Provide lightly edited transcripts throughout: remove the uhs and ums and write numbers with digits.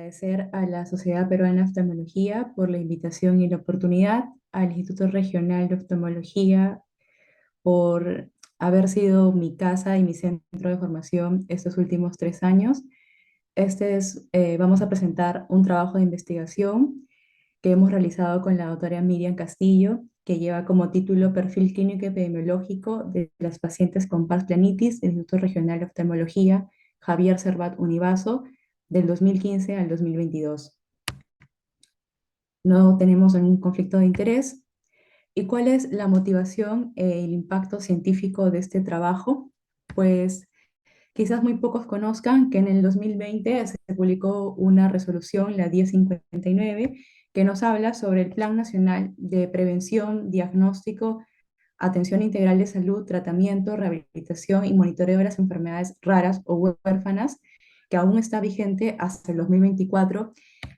agradecer a la Sociedad Peruana de Oftalmología por la invitación y la oportunidad, al Instituto Regional de Oftalmología por haber sido mi casa y mi centro de formación estos últimos 3 años. Vamos a presentar un trabajo de investigación que hemos realizado con la doctora Miriam Castillo, que lleva como título Perfil Clínico Epidemiológico de las pacientes con pars planitis del Instituto Regional de Oftalmología Javier Servat Univaso del 2015 al 2022. No tenemos ningún conflicto de interés. ¿Y cuál es la motivación e el impacto científico de este trabajo? Pues quizás muy pocos conozcan que en el 2020 se publicó una resolución, la 1059, que nos habla sobre el Plan Nacional de Prevención, Diagnóstico, Atención Integral de Salud, Tratamiento, Rehabilitación y Monitoreo de las Enfermedades Raras o Huérfanas, que aún está vigente hasta el 2024.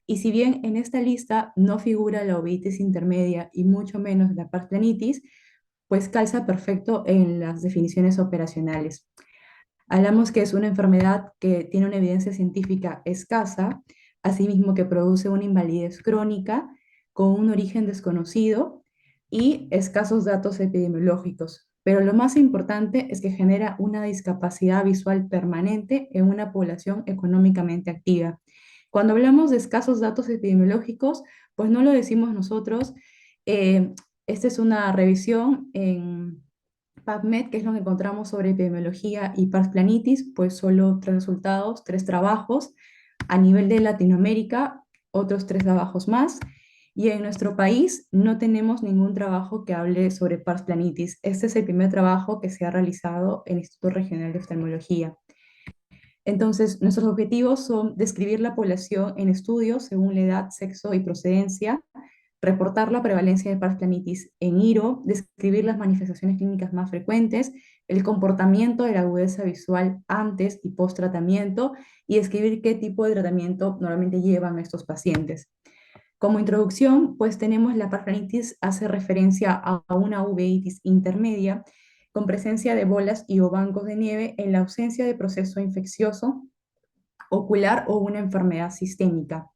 Y si bien en esta lista no figura la uveitis intermedia y mucho menos la pars pues calza perfecto en las definiciones operacionales. Hablamos que es una enfermedad que tiene una evidencia científica escasa, asimismo que produce una invalidez crónica con un origen desconocido y escasos datos epidemiológicos. Pero lo más importante es que genera una discapacidad visual permanente en una población económicamente activa. Cuando hablamos de escasos datos epidemiológicos, pues no lo decimos nosotros. eh, Esta es una revisión en PubMed, que es lo que encontramos sobre epidemiología y pars planitis, pues solo 3 resultados, 3 trabajos. A nivel de Latinoamérica, otros 3 trabajos más. Y en nuestro país no tenemos ningún trabajo que hable sobre pars planitis. Este es el primer trabajo que se ha realizado en el Instituto Regional de Oftalmología. Entonces, nuestros objetivos son describir la población en estudios según la edad, sexo y procedencia, reportar la prevalencia de pars planitis en IRO, describir las manifestaciones clínicas más frecuentes, el comportamiento de la agudeza visual antes y post tratamiento y describir qué tipo de tratamiento normalmente llevan a estos pacientes. Como introducción, pues tenemos la pars planitis hace referencia a una uveitis intermedia con presencia de bolas y o bancos de nieve en la ausencia de proceso infeccioso ocular o una enfermedad sistémica.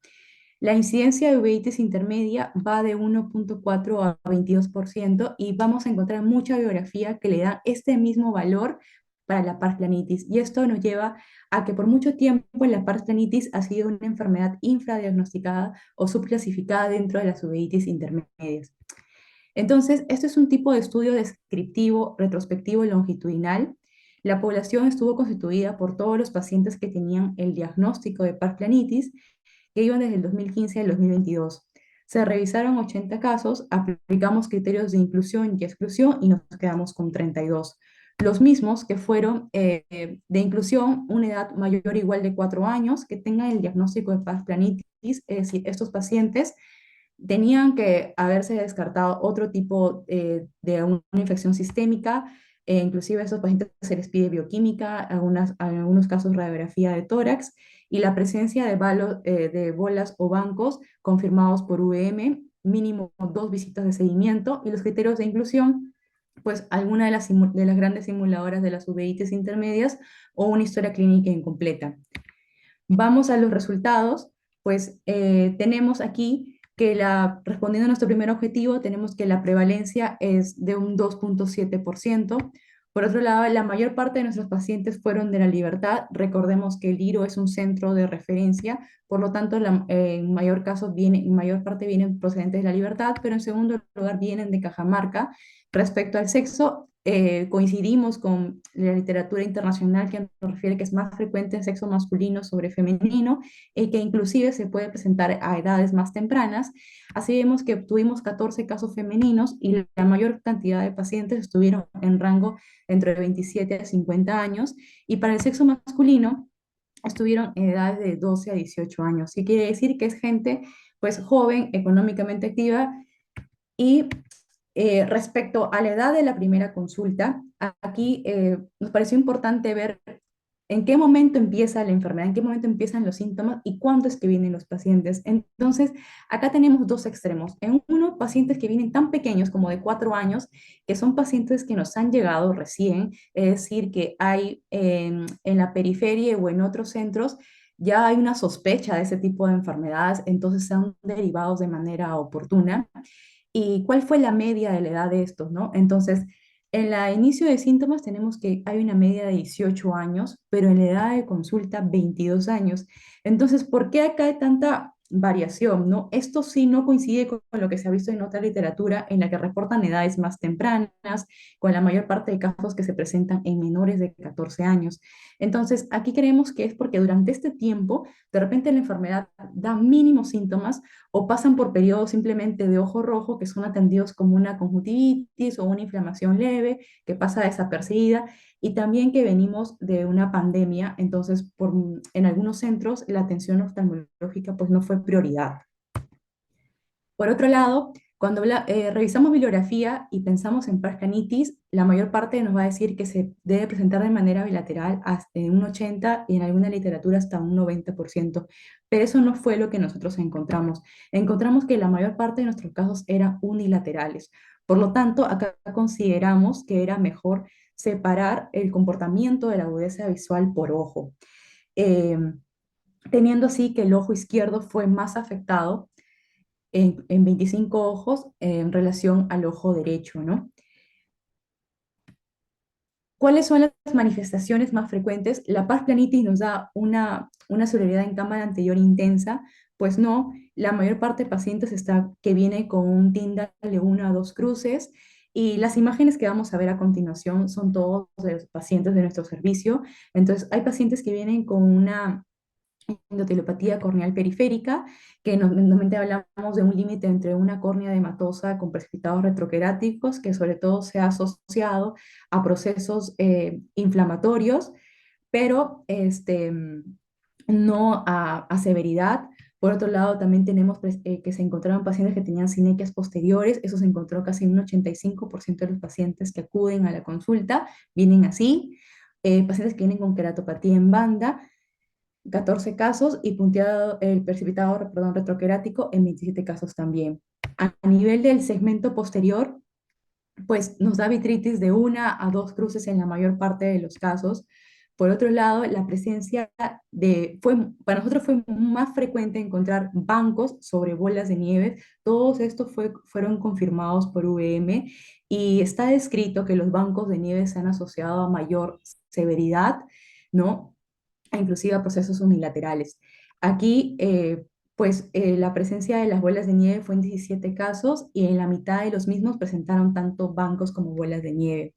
La incidencia de uveitis intermedia va de 1,4 a 22% y vamos a encontrar mucha bibliografía que le da este mismo valor para la pars planitis. Y esto nos lleva a que por mucho tiempo la pars planitis ha sido una enfermedad infradiagnosticada o subclasificada dentro de las uveitis intermedias. Entonces, este es un tipo de estudio descriptivo, retrospectivo y longitudinal. La población estuvo constituida por todos los pacientes que tenían el diagnóstico de pars planitis, que iban desde el 2015 al 2022. Se revisaron 80 casos, aplicamos criterios de inclusión y exclusión y nos quedamos con 32. Los mismos que fueron de inclusión, una edad mayor o igual de 4 años, que tengan el diagnóstico de pars planitis, es decir, estos pacientes tenían que haberse descartado otro tipo de una infección sistémica, inclusive a estos pacientes se les pide bioquímica, en algunos casos radiografía de tórax, y la presencia de bolas o bancos confirmados por VM, mínimo 2 visitas de seguimiento, y los criterios de inclusión, pues alguna de las grandes simuladoras de las uveitis intermedias o una historia clínica incompleta. Vamos a los resultados, pues tenemos aquí que respondiendo a nuestro primer objetivo, tenemos que la prevalencia es de un 2,7%. Por otro lado, la mayor parte de nuestros pacientes fueron de La Libertad. Recordemos que el IRO es un centro de referencia, por lo tanto, en mayor parte vienen procedentes de La Libertad, pero en segundo lugar vienen de Cajamarca. Respecto al sexo, coincidimos con la literatura internacional que nos refiere que es más frecuente en sexo masculino sobre femenino y que inclusive se puede presentar a edades más tempranas. Así vemos que tuvimos 14 casos femeninos y la mayor cantidad de pacientes estuvieron en rango entre 27 a 50 años y para el sexo masculino estuvieron en edades de 12 a 18 años. Sí quiere decir que es gente pues joven, económicamente activa y respecto a la edad de la primera consulta, aquí nos pareció importante ver en qué momento empieza la enfermedad, en qué momento empiezan los síntomas y cuándo es que vienen los pacientes. Entonces, acá tenemos dos extremos. En uno, pacientes que vienen tan pequeños como de 4 años, que son pacientes que nos han llegado recién, es decir, que hay en la periferia o en otros centros ya hay una sospecha de ese tipo de enfermedades, entonces sean derivados de manera oportuna. ¿Y cuál fue la media de la edad de estos, no? Entonces, en la inicio de síntomas tenemos que hay una media de 18 años, pero en la edad de consulta 22 años. Entonces, ¿por qué acá hay tanta variación, no? Esto sí no coincide con lo que se ha visto en otra literatura en la que reportan edades más tempranas, con la mayor parte de casos que se presentan en menores de 14 años. Entonces, aquí creemos que es porque durante este tiempo, de repente la enfermedad da mínimos síntomas o pasan por periodos simplemente de ojo rojo que son atendidos como una conjuntivitis o una inflamación leve que pasa desapercibida y también que venimos de una pandemia, entonces en algunos centros la atención oftalmológica pues no fue prioridad. Por otro lado, cuando revisamos bibliografía y pensamos en Parkingitis, la mayor parte nos va a decir que se debe presentar de manera bilateral hasta en un 80 y en alguna literatura hasta un 90%, pero eso no fue lo que nosotros encontramos. Encontramos que la mayor parte de nuestros casos eran unilaterales. Por lo tanto, acá consideramos que era mejor separar el comportamiento de la agudeza visual por ojo, eh, teniendo así que el ojo izquierdo fue más afectado en 25 ojos en relación al ojo derecho, ¿no? ¿Cuáles son las manifestaciones más frecuentes? La pars planitis nos da una severidad en cámara anterior intensa, pues no, la mayor parte de pacientes está que viene con un Tyndall de 1 a 2 cruces y las imágenes que vamos a ver a continuación son todos de los pacientes de nuestro servicio. Entonces, hay pacientes que vienen con una endotelopatía corneal periférica, que normalmente hablamos de un límite entre una córnea edematosa con precipitados retroqueráticos, que sobre todo se ha asociado a procesos inflamatorios, pero no a severidad. Por otro lado, también tenemos que se encontraron pacientes que tenían sinequias posteriores, eso se encontró casi en un 85% de los pacientes que acuden a la consulta, vienen así, pacientes que vienen con queratopatía en banda, 14 casos y punteado el precipitado, perdón, retroquerático en 27 casos también. A nivel del segmento posterior, pues nos da vitritis de 1 a 2 cruces en la mayor parte de los casos. Por otro lado, la presencia para nosotros fue más frecuente encontrar bancos sobre bolas de nieve. Todos estos fueron confirmados por VM y está descrito que los bancos de nieve se han asociado a mayor severidad, ¿no? Inclusive a procesos unilaterales. Aquí, la presencia de las bolas de nieve fue en 17 casos y en la mitad de los mismos presentaron tanto bancos como bolas de nieve.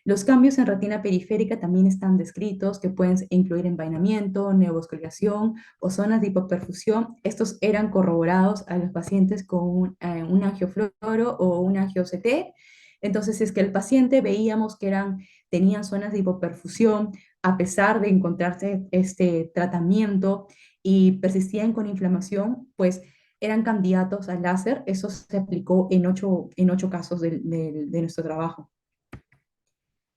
Los cambios en retina periférica también están descritos, que pueden incluir envainamiento, neovascularización o zonas de hipoperfusión. Estos eran corroborados a los pacientes con un angiofluoro o un angio-CT. Entonces, si es que el paciente veíamos que tenían zonas de hipoperfusión, a pesar de encontrarse este tratamiento y persistían con inflamación, pues eran candidatos al láser. Eso se aplicó en ocho casos de nuestro trabajo.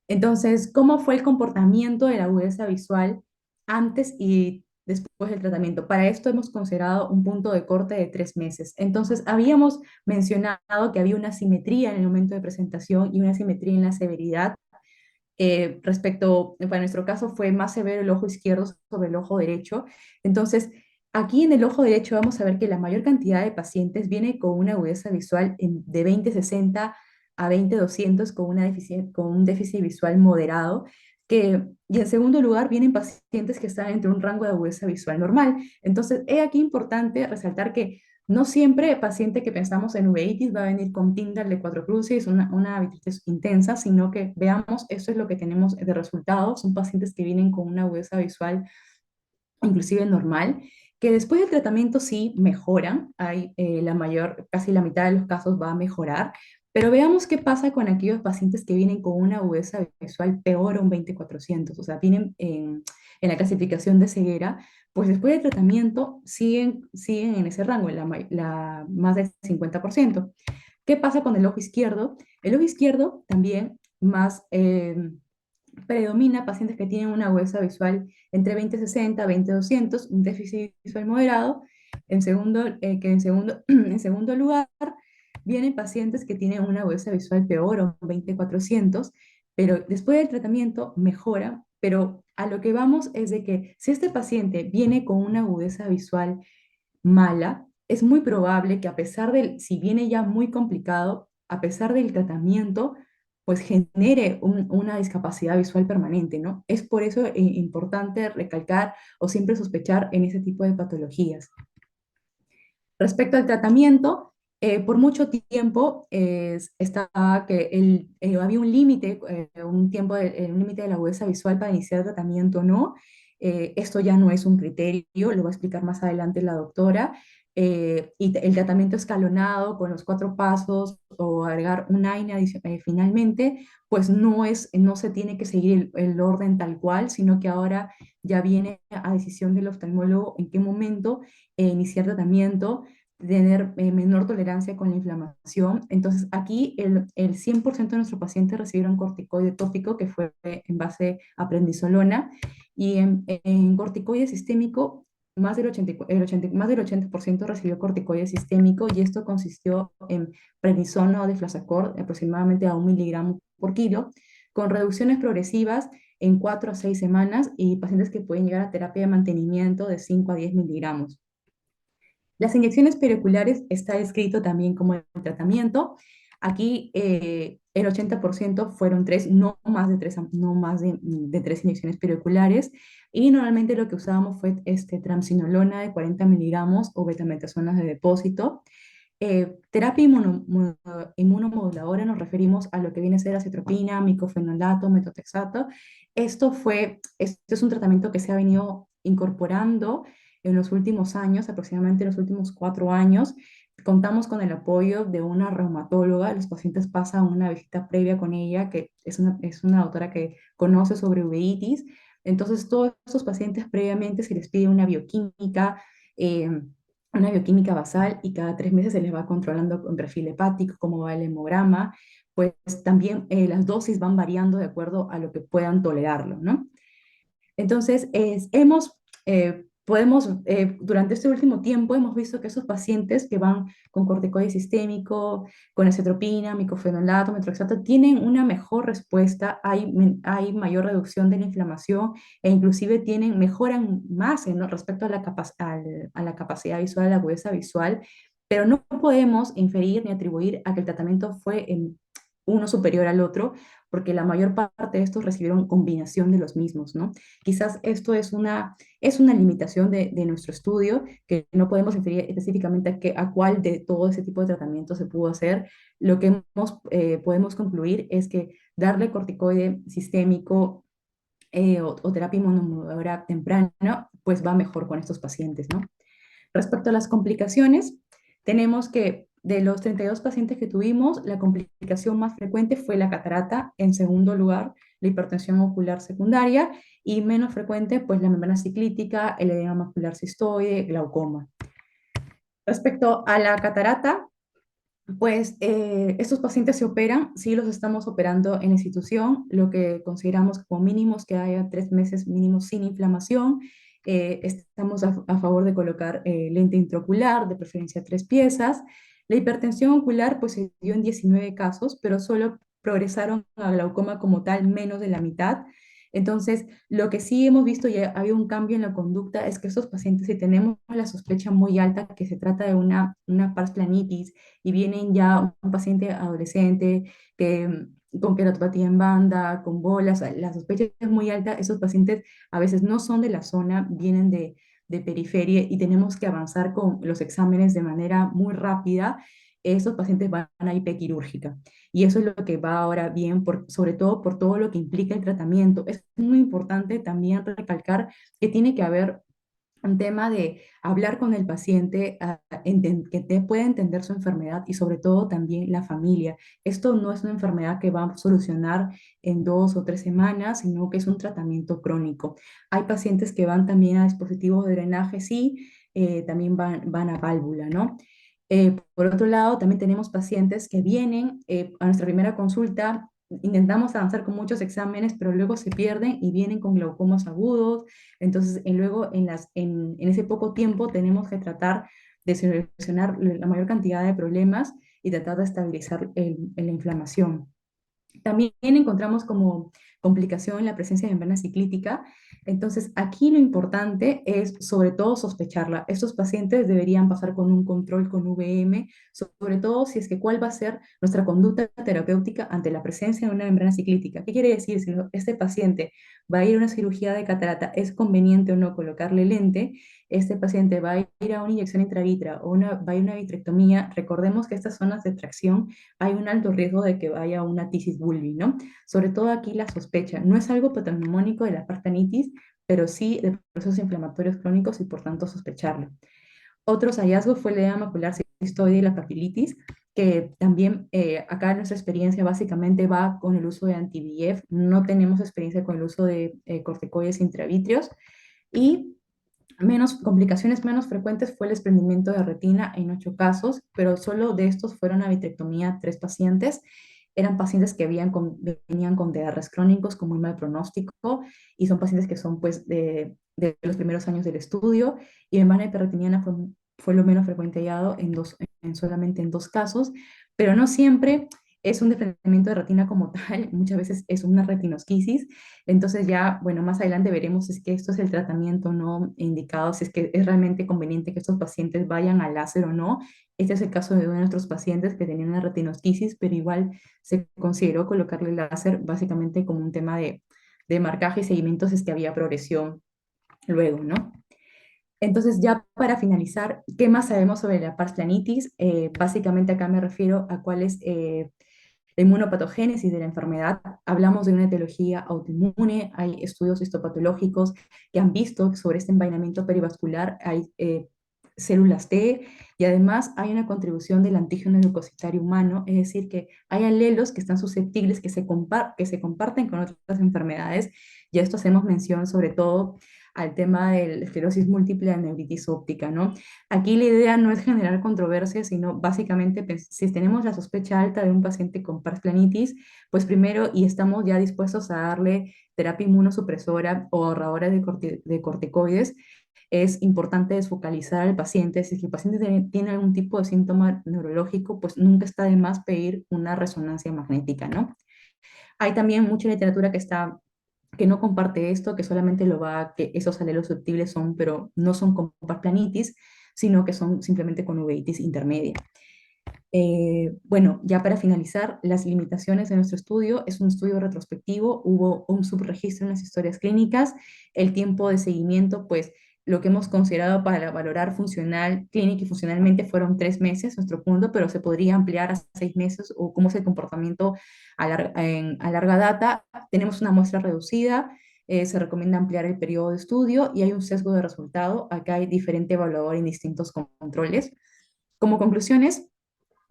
Entonces, ¿cómo fue el comportamiento de la agudeza visual antes y después del tratamiento? Para esto hemos considerado un punto de corte de 3 meses. Entonces, habíamos mencionado que había una simetría en el momento de presentación y una simetría en la severidad. Para nuestro caso fue más severo el ojo izquierdo sobre el ojo derecho. Entonces, aquí en el ojo derecho vamos a ver que la mayor cantidad de pacientes viene con una agudeza visual de 20/60 a 20/200 con un déficit visual moderado. Y en segundo lugar vienen pacientes que están entre un rango de agudeza visual normal. Entonces, es aquí importante resaltar que no siempre el paciente que pensamos en uveitis va a venir con Tyndall de 4 cruces, una vitritis intensa, sino que veamos, eso es lo que tenemos de resultados. Son pacientes que vienen con una agudeza visual inclusive normal, que después del tratamiento sí mejoran, casi la mitad de los casos va a mejorar, pero veamos qué pasa con aquellos pacientes que vienen con una agudeza visual peor a un 20/400, o sea, vienen en la clasificación de ceguera, pues después del tratamiento siguen en ese rango, más del 50%. ¿Qué pasa con el ojo izquierdo? El ojo izquierdo también predomina pacientes que tienen una agudeza visual entre 20/60, 20/200, un déficit visual moderado. En segundo lugar, vienen pacientes que tienen una agudeza visual peor o 20/400, pero después del tratamiento mejora, pero a lo que vamos es de que si este paciente viene con una agudeza visual mala, es muy probable que a pesar del, si viene ya muy complicado, a pesar del tratamiento, pues genere una discapacidad visual permanente, ¿no? Es por eso importante recalcar o siempre sospechar en ese tipo de patologías. Respecto al tratamiento, por mucho tiempo estaba que había un límite, un tiempo, un límite de la agudeza visual para iniciar tratamiento o no. Esto ya no es un criterio, lo va a explicar más adelante la doctora. El tratamiento escalonado con los 4 pasos o agregar un AINE finalmente, pues no se tiene que seguir el orden tal cual, sino que ahora ya viene a decisión del oftalmólogo en qué momento iniciar tratamiento, tener menor tolerancia con la inflamación. Entonces, aquí el 100% de nuestros pacientes recibieron corticoide tópico, que fue en base a prednisolona, y en corticoide sistémico, más del 80% recibió corticoide sistémico, y esto consistió en prednisona o deflazacort, aproximadamente a 1 miligramo por kilo, con reducciones progresivas en 4 a 6 semanas, y pacientes que pueden llegar a terapia de mantenimiento de 5 a 10 miligramos. Las inyecciones perioculares está escrito también como el tratamiento. Aquí el 80% fueron 3, no más de 3, no más de 3 inyecciones perioculares. Y normalmente lo que usábamos fue triamcinolona de 40 miligramos o betametazonas de depósito. Terapia inmunomoduladora nos referimos a lo que viene a ser acitropina, micofenolato, metotrexato. Esto es un tratamiento que se ha venido incorporando en los últimos años, aproximadamente en los últimos 4 años. Contamos con el apoyo de una reumatóloga. Los pacientes pasan una visita previa con ella, que es una doctora que conoce sobre uveitis. Entonces, todos estos pacientes previamente se les pide eh, una bioquímica basal, y cada 3 meses se les va controlando con perfil hepático, cómo va el hemograma. Pues también las dosis van variando de acuerdo a lo que puedan tolerarlo, ¿no? Entonces, durante este último tiempo hemos visto que esos pacientes que van con corticoide sistémico, con acetropina, micofenolato, metroxato, tienen una mejor respuesta, hay mayor reducción de la inflamación, e inclusive mejoran más, ¿no?, respecto a a la capacidad visual, a la agudeza visual, pero no podemos inferir ni atribuir a que el tratamiento fue en uno superior al otro, porque la mayor parte de estos recibieron combinación de los mismos, ¿no? Quizás esto es una limitación de nuestro estudio, que no podemos inferir específicamente a cuál de todo ese tipo de tratamiento se pudo hacer. Lo que podemos concluir es que darle corticoide sistémico o terapia inmunomoduladora temprana, pues va mejor con estos pacientes, ¿no? Respecto a las complicaciones, tenemos que de los 32 pacientes que tuvimos, la complicación más frecuente fue la catarata, en segundo lugar la hipertensión ocular secundaria, y menos frecuente pues la membrana ciclítica, el edema macular cistoide, glaucoma. Respecto a la catarata, pues estos pacientes se operan, sí los estamos operando en la institución, lo que consideramos como mínimos que haya 3 meses mínimos sin inflamación. Estamos a favor de colocar lente intraocular, de preferencia 3 piezas. La hipertensión ocular pues se dio en 19 casos, pero solo progresaron a glaucoma como tal menos de la mitad. Entonces, lo que sí hemos visto, y ha habido un cambio en la conducta, es que estos pacientes, si tenemos la sospecha muy alta que se trata de una pars planitis, y vienen ya un paciente adolescente con queratopatía en banda, con bolas, la sospecha es muy alta, esos pacientes a veces no son de la zona, vienen de periferia, y tenemos que avanzar con los exámenes de manera muy rápida. Esos pacientes van a IP quirúrgica. Y eso es lo que va ahora bien, sobre todo por todo lo que implica el tratamiento. Es muy importante también recalcar que tiene que haber un tema de hablar con el paciente, que te pueda entender su enfermedad, y sobre todo también la familia. Esto no es una enfermedad que va a solucionar en 2 o 3 semanas, sino que es un tratamiento crónico. Hay pacientes que van también a dispositivos de drenaje, sí, también van a válvula, ¿no? Por otro lado, también tenemos pacientes que vienen a nuestra primera consulta. Intentamos avanzar con muchos exámenes, pero luego se pierden y vienen con glaucomas agudos. Entonces, luego en ese poco tiempo tenemos que tratar de solucionar la mayor cantidad de problemas y tratar de estabilizar la inflamación. También encontramos como complicación la presencia de membrana ciclítica. Entonces, aquí lo importante es sobre todo sospecharla. Estos pacientes deberían pasar con un control con VM, sobre todo si es que cuál va a ser nuestra conducta terapéutica ante la presencia de una membrana ciclítica. ¿Qué quiere decir? Si este paciente va a ir a una cirugía de catarata, ¿es conveniente o no colocarle lente? Este paciente va a ir a una inyección intravítrea o va a ir a una vitrectomía. Recordemos que estas zonas de tracción hay un alto riesgo de que vaya una tisis bulbi, ¿no? Sobre todo aquí la sospecha. No es algo patognomónico de la parsplanitis, pero sí de procesos inflamatorios crónicos y por tanto sospecharlo. Otros hallazgos fue el edema macular cistoide y la papilitis, que también acá nuestra experiencia básicamente va con el uso de anti-VEGF, no tenemos experiencia con el uso de corticoides intravítreos y complicaciones menos frecuentes fue el desprendimiento de retina en 8 casos, pero solo de estos fueron a vitrectomía 3 pacientes. Eran pacientes que venían con DRs crónicos con muy mal pronóstico y son pacientes que son pues de los primeros años del estudio y membrana hiperretiniana fue lo menos frecuente hallado solamente en 2 casos, pero no siempre es un desprendimiento de retina como tal, muchas veces es una retinosquisis. Entonces ya, bueno, más adelante veremos si es que esto es el tratamiento no indicado, si es que es realmente conveniente que estos pacientes vayan al láser o no. Este es el caso de uno de nuestros pacientes que tenía una retinosquisis, pero igual se consideró colocarle láser básicamente como un tema de marcaje y seguimiento si es que había progresión luego, ¿no? Entonces, ya para finalizar, ¿qué más sabemos sobre la pars planitis? Básicamente acá me refiero a cuál es la inmunopatogénesis de la enfermedad. Hablamos de una etiología autoinmune, hay estudios histopatológicos que han visto que sobre este envainamiento perivascular hay células T y además hay una contribución del antígeno leucocitario humano, es decir, que hay alelos que están susceptibles, que se comparten con otras enfermedades, y a esto hacemos mención sobre todo al tema de la esclerosis múltiple de neuritis óptica, ¿no? Aquí la idea no es generar controversia, sino básicamente si tenemos la sospecha alta de un paciente con pars planitis, pues primero, y estamos ya dispuestos a darle terapia inmunosupresora o ahorradora de corticoides, es importante desfocalizar al paciente. Si el paciente tiene algún tipo de síntoma neurológico, pues nunca está de más pedir una resonancia magnética, ¿no? Hay también mucha literatura que no comparte esto, que solamente que esos alelos susceptibles son, pero no son con planitis, sino que son simplemente con uveitis intermedia. Bueno, ya para finalizar, las limitaciones de nuestro estudio es un estudio retrospectivo, hubo un subregistro en las historias clínicas, el tiempo de seguimiento, pues lo que hemos considerado para valorar funcional, clínica y funcionalmente fueron 3 meses, nuestro punto, pero se podría ampliar a 6 meses o cómo es el comportamiento a larga data. Tenemos una muestra reducida, se recomienda ampliar el periodo de estudio y hay un sesgo de resultado. Acá hay diferente evaluador en distintos controles. Como conclusiones,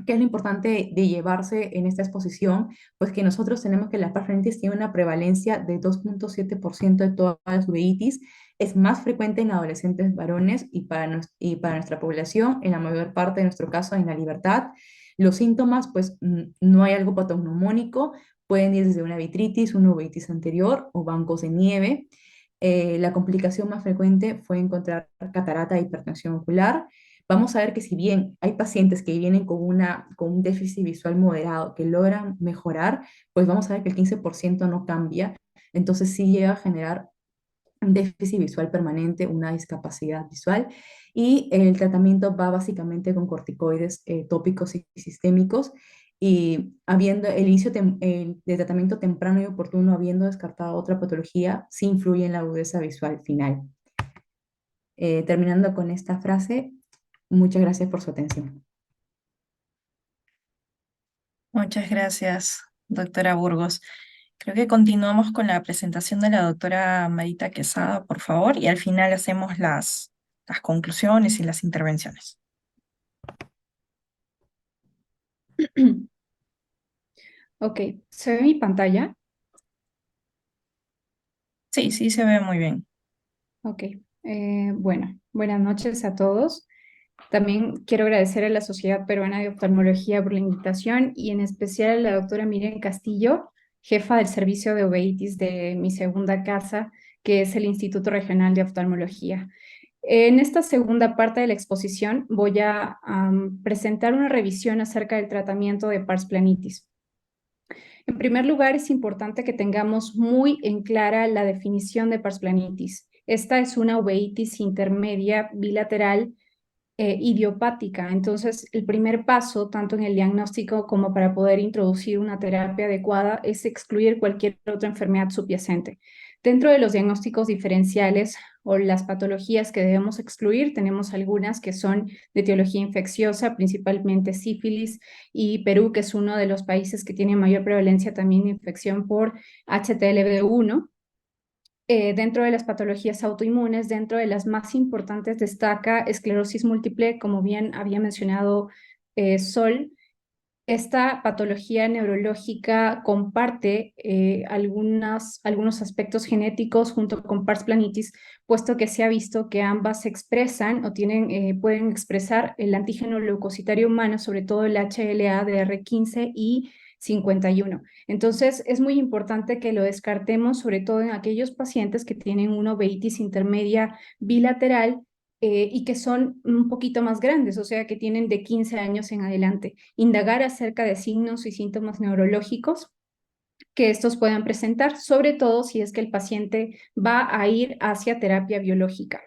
¿qué es lo importante de llevarse en esta exposición? Pues que nosotros tenemos que la parsplanitis tiene una prevalencia de 2,7% de todas las uveitis, es más frecuente en adolescentes varones y para nuestra población, en la mayor parte de nuestro caso en la libertad. Los síntomas, pues no hay algo patognomónico, pueden ir desde una vitritis, una uveitis anterior o bancos de nieve. La complicación más frecuente fue encontrar catarata e hipertensión ocular. Vamos a ver que si bien hay pacientes que vienen con un déficit visual moderado que logran mejorar, pues vamos a ver que el 15% no cambia. Entonces sí llega a generar un déficit visual permanente, una discapacidad visual. Y el tratamiento va básicamente con corticoides tópicos y sistémicos. Y habiendo el inicio de tratamiento temprano y oportuno, habiendo descartado otra patología, sí influye en la agudeza visual final. Terminando con esta frase, muchas gracias por su atención. Muchas gracias, doctora Burgos. Creo que continuamos con la presentación de la doctora Marita Quesada, por favor, y al final hacemos las conclusiones y las intervenciones. Ok, ¿se ve mi pantalla? Sí, sí, se ve muy bien. Ok, bueno, buenas noches a todos. También quiero agradecer a la Sociedad Peruana de Oftalmología por la invitación y en especial a la doctora Miriam Castillo, jefa del servicio de uveitis de mi segunda casa, que es el Instituto Regional de Oftalmología. En esta segunda parte de la exposición voy a presentar una revisión acerca del tratamiento de pars planitis. En primer lugar, es importante que tengamos muy en clara la definición de pars planitis. Esta es una uveitis intermedia bilateral idiopática. Entonces, el primer paso, tanto en el diagnóstico como para poder introducir una terapia adecuada, es excluir cualquier otra enfermedad subyacente. Dentro de los diagnósticos diferenciales o las patologías que debemos excluir, tenemos algunas que son de etiología infecciosa, principalmente sífilis, y Perú, que es uno de los países que tiene mayor prevalencia también de infección por HTLV1. Dentro de las patologías autoinmunes, dentro de las más importantes destaca esclerosis múltiple, como bien había mencionado Sol. Esta patología neurológica comparte algunos aspectos genéticos junto con pars planitis, puesto que se ha visto que ambas expresan o pueden expresar el antígeno leucocitario humano, sobre todo el HLA-DR15 y 51. Entonces, es muy importante que lo descartemos, sobre todo en aquellos pacientes que tienen una uveitis intermedia bilateral y que son un poquito más grandes, o sea, que tienen de 15 años en adelante. Indagar acerca de signos y síntomas neurológicos que estos puedan presentar, sobre todo si es que el paciente va a ir hacia terapia biológica.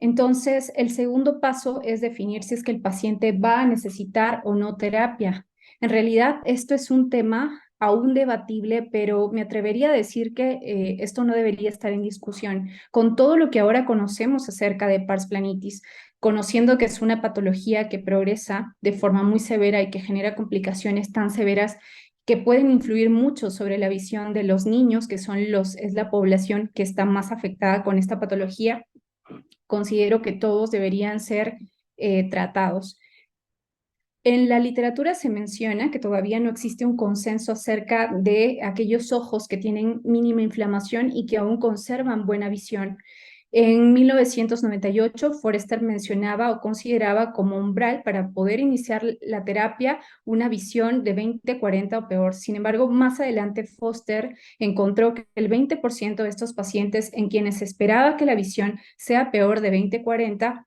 Entonces, el segundo paso es definir si es que el paciente va a necesitar o no terapia. En realidad, esto es un tema aún debatible, pero me atrevería a decir que esto no debería estar en discusión. Con todo lo que ahora conocemos acerca de pars planitis, conociendo que es una patología que progresa de forma muy severa y que genera complicaciones tan severas que pueden influir mucho sobre la visión de los niños, que es la población que está más afectada con esta patología, considero que todos deberían ser tratados. En la literatura se menciona que todavía no existe un consenso acerca de aquellos ojos que tienen mínima inflamación y que aún conservan buena visión. En 1998, Forrester mencionaba o consideraba como umbral para poder iniciar la terapia una visión de 20/40 o peor. Sin embargo, más adelante Foster encontró que el 20% de estos pacientes en quienes se esperaba que la visión sea peor de 20/40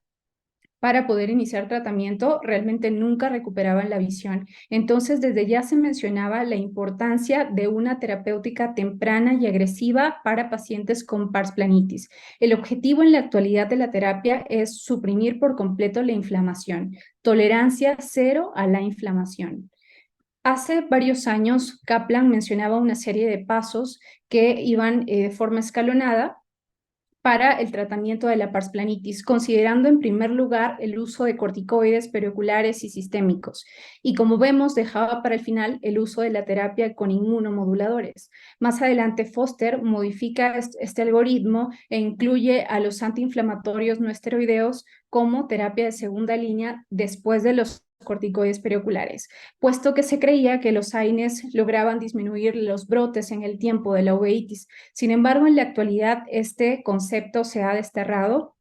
para poder iniciar tratamiento, realmente nunca recuperaban la visión. Entonces, desde ya se mencionaba la importancia de una terapéutica temprana y agresiva para pacientes con pars planitis. El objetivo en la actualidad de la terapia es suprimir por completo la inflamación, tolerancia cero a la inflamación. Hace varios años, Kaplan mencionaba una serie de pasos que iban de forma escalonada para el tratamiento de la pars planitis, considerando en primer lugar el uso de corticoides perioculares y sistémicos. Y como vemos, dejaba para el final el uso de la terapia con inmunomoduladores. Más adelante, Foster modifica este algoritmo e incluye a los antiinflamatorios no esteroideos como terapia de segunda línea después de los corticoides perioculares, puesto que se creía que los AINES lograban disminuir los brotes en el tiempo de la uveitis. Sin embargo, en la actualidad este concepto se ha desterrado.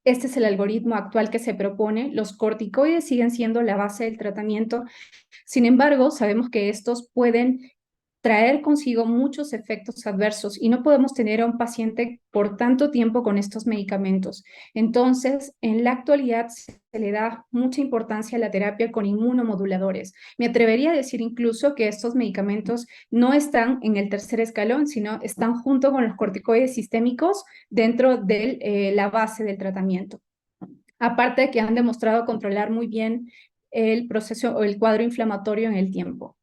Este es el algoritmo actual que se propone. Los corticoides siguen siendo la base del tratamiento. Sin embargo, sabemos que estos pueden traer consigo muchos efectos adversos y no podemos tener a un paciente por tanto tiempo con estos medicamentos. Entonces, en la actualidad se le da mucha importancia a la terapia con inmunomoduladores. Me atrevería a decir incluso que estos medicamentos no están en el tercer escalón, sino están junto con los corticoides sistémicos dentro de la base del tratamiento. Aparte de que han demostrado controlar muy bien el proceso o el cuadro inflamatorio en el tiempo.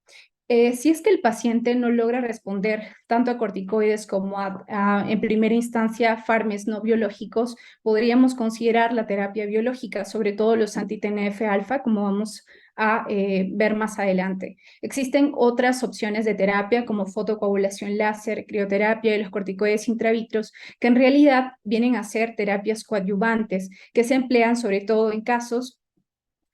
Si es que el paciente no logra responder tanto a corticoides como en primera instancia, fármacos no biológicos, podríamos considerar la terapia biológica, sobre todo los anti-TNF-alfa, como vamos a ver más adelante. Existen otras opciones de terapia como fotocoagulación láser, crioterapia y los corticoides intravitreos, que en realidad vienen a ser terapias coadyuvantes, que se emplean sobre todo en casos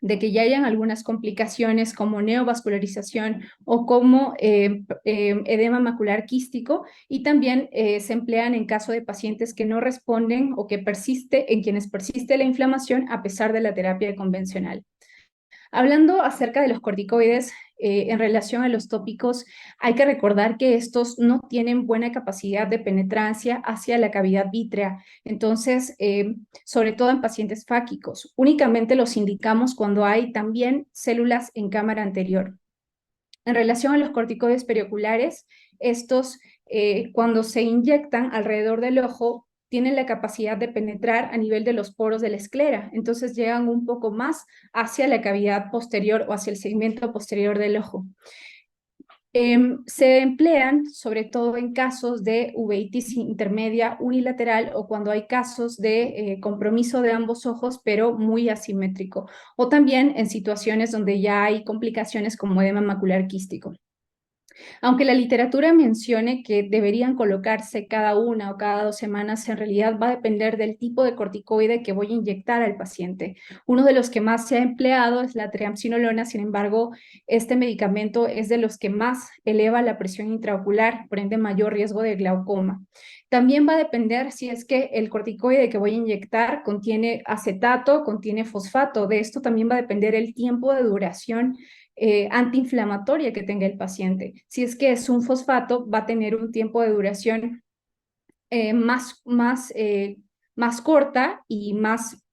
de que ya hayan algunas complicaciones como neovascularización o como edema macular quístico, y también se emplean en caso de pacientes que no responden o que en quienes persiste la inflamación a pesar de la terapia convencional. Hablando acerca de los corticoides, en relación a los tópicos, hay que recordar que estos no tienen buena capacidad de penetrancia hacia la cavidad vítrea. Entonces, sobre todo en pacientes fáquicos, únicamente los indicamos cuando hay también células en cámara anterior. En relación a los corticoides perioculares, estos cuando se inyectan alrededor del ojo tienen la capacidad de penetrar a nivel de los poros de la esclera, entonces llegan un poco más hacia la cavidad posterior o hacia el segmento posterior del ojo. Se emplean sobre todo en casos de uveitis intermedia unilateral o cuando hay casos de compromiso de ambos ojos, pero muy asimétrico, o también en situaciones donde ya hay complicaciones como edema macular quístico. Aunque la literatura mencione que deberían colocarse cada una o cada 2 semanas, en realidad va a depender del tipo de corticoide que voy a inyectar al paciente. Uno de los que más se ha empleado es la triamcinolona, sin embargo, este medicamento es de los que más eleva la presión intraocular, por ende mayor riesgo de glaucoma. También va a depender si es que el corticoide que voy a inyectar contiene acetato, contiene fosfato. De esto también va a depender el tiempo de duración antiinflamatoria que tenga el paciente. Si es que es un fosfato, va a tener un tiempo de duración más corta y más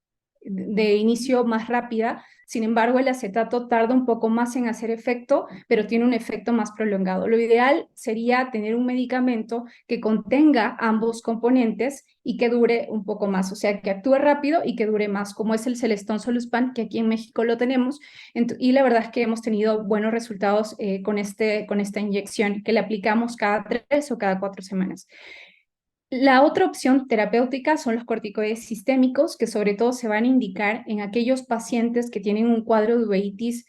de inicio más rápida. Sin embargo, el acetato tarda un poco más en hacer efecto, pero tiene un efecto más prolongado. Lo ideal sería tener un medicamento que contenga ambos componentes y que dure un poco más, o sea, que actúe rápido y que dure más, como es el Celestón Soluspan, que aquí en México lo tenemos, y la verdad es que hemos tenido buenos resultados con esta inyección, que le aplicamos cada 3 o cada 4 semanas. La otra opción terapéutica son los corticoides sistémicos, que sobre todo se van a indicar en aquellos pacientes que tienen un cuadro de uveitis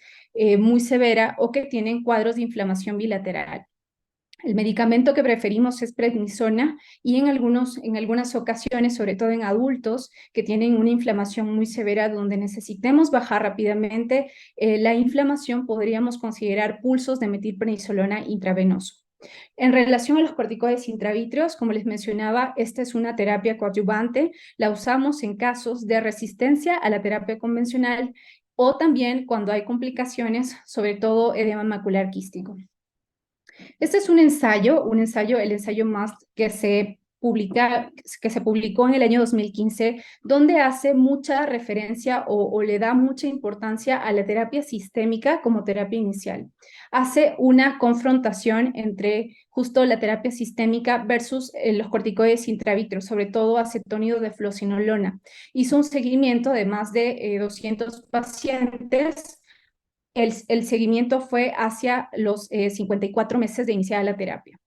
muy severa o que tienen cuadros de inflamación bilateral. El medicamento que preferimos es prednisona y en algunas ocasiones, sobre todo en adultos que tienen una inflamación muy severa donde necesitemos bajar rápidamente la inflamación, podríamos considerar pulsos de metilprednisolona intravenoso. En relación a los corticoides intravítreos, como les mencionaba, esta es una terapia coadyuvante, la usamos en casos de resistencia a la terapia convencional o también cuando hay complicaciones, sobre todo edema macular quístico. Este es un ensayo, el ensayo MUST que se publicó en el año 2015, donde hace mucha referencia o le da mucha importancia a la terapia sistémica como terapia inicial. Hace una confrontación entre justo la terapia sistémica versus los corticoides intravítreos, sobre todo acetónido de fluocinolona. Hizo un seguimiento de más de 200 pacientes. El seguimiento fue hacia los 54 meses de iniciar la terapia.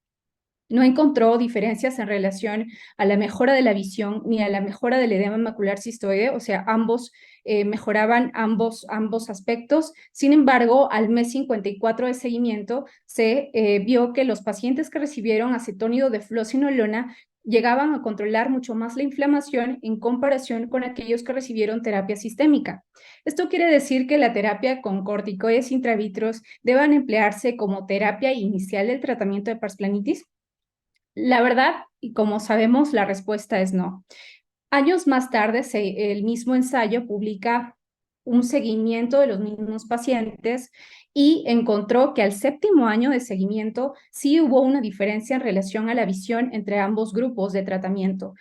No encontró diferencias en relación a la mejora de la visión ni a la mejora del edema macular cistoide, o sea, ambos mejoraban ambos aspectos. Sin embargo, al mes 54 de seguimiento se vio que los pacientes que recibieron acetónido de fluocinolona llegaban a controlar mucho más la inflamación en comparación con aquellos que recibieron terapia sistémica. Esto quiere decir que la terapia con corticoides intravítreos deban emplearse como terapia inicial del tratamiento de pars planitis. La verdad, y como sabemos, la respuesta es no. Años más tarde, el mismo ensayo publica un seguimiento de los mismos pacientes y encontró que al 7º año de seguimiento sí hubo una diferencia en relación a la visión entre ambos grupos de tratamiento,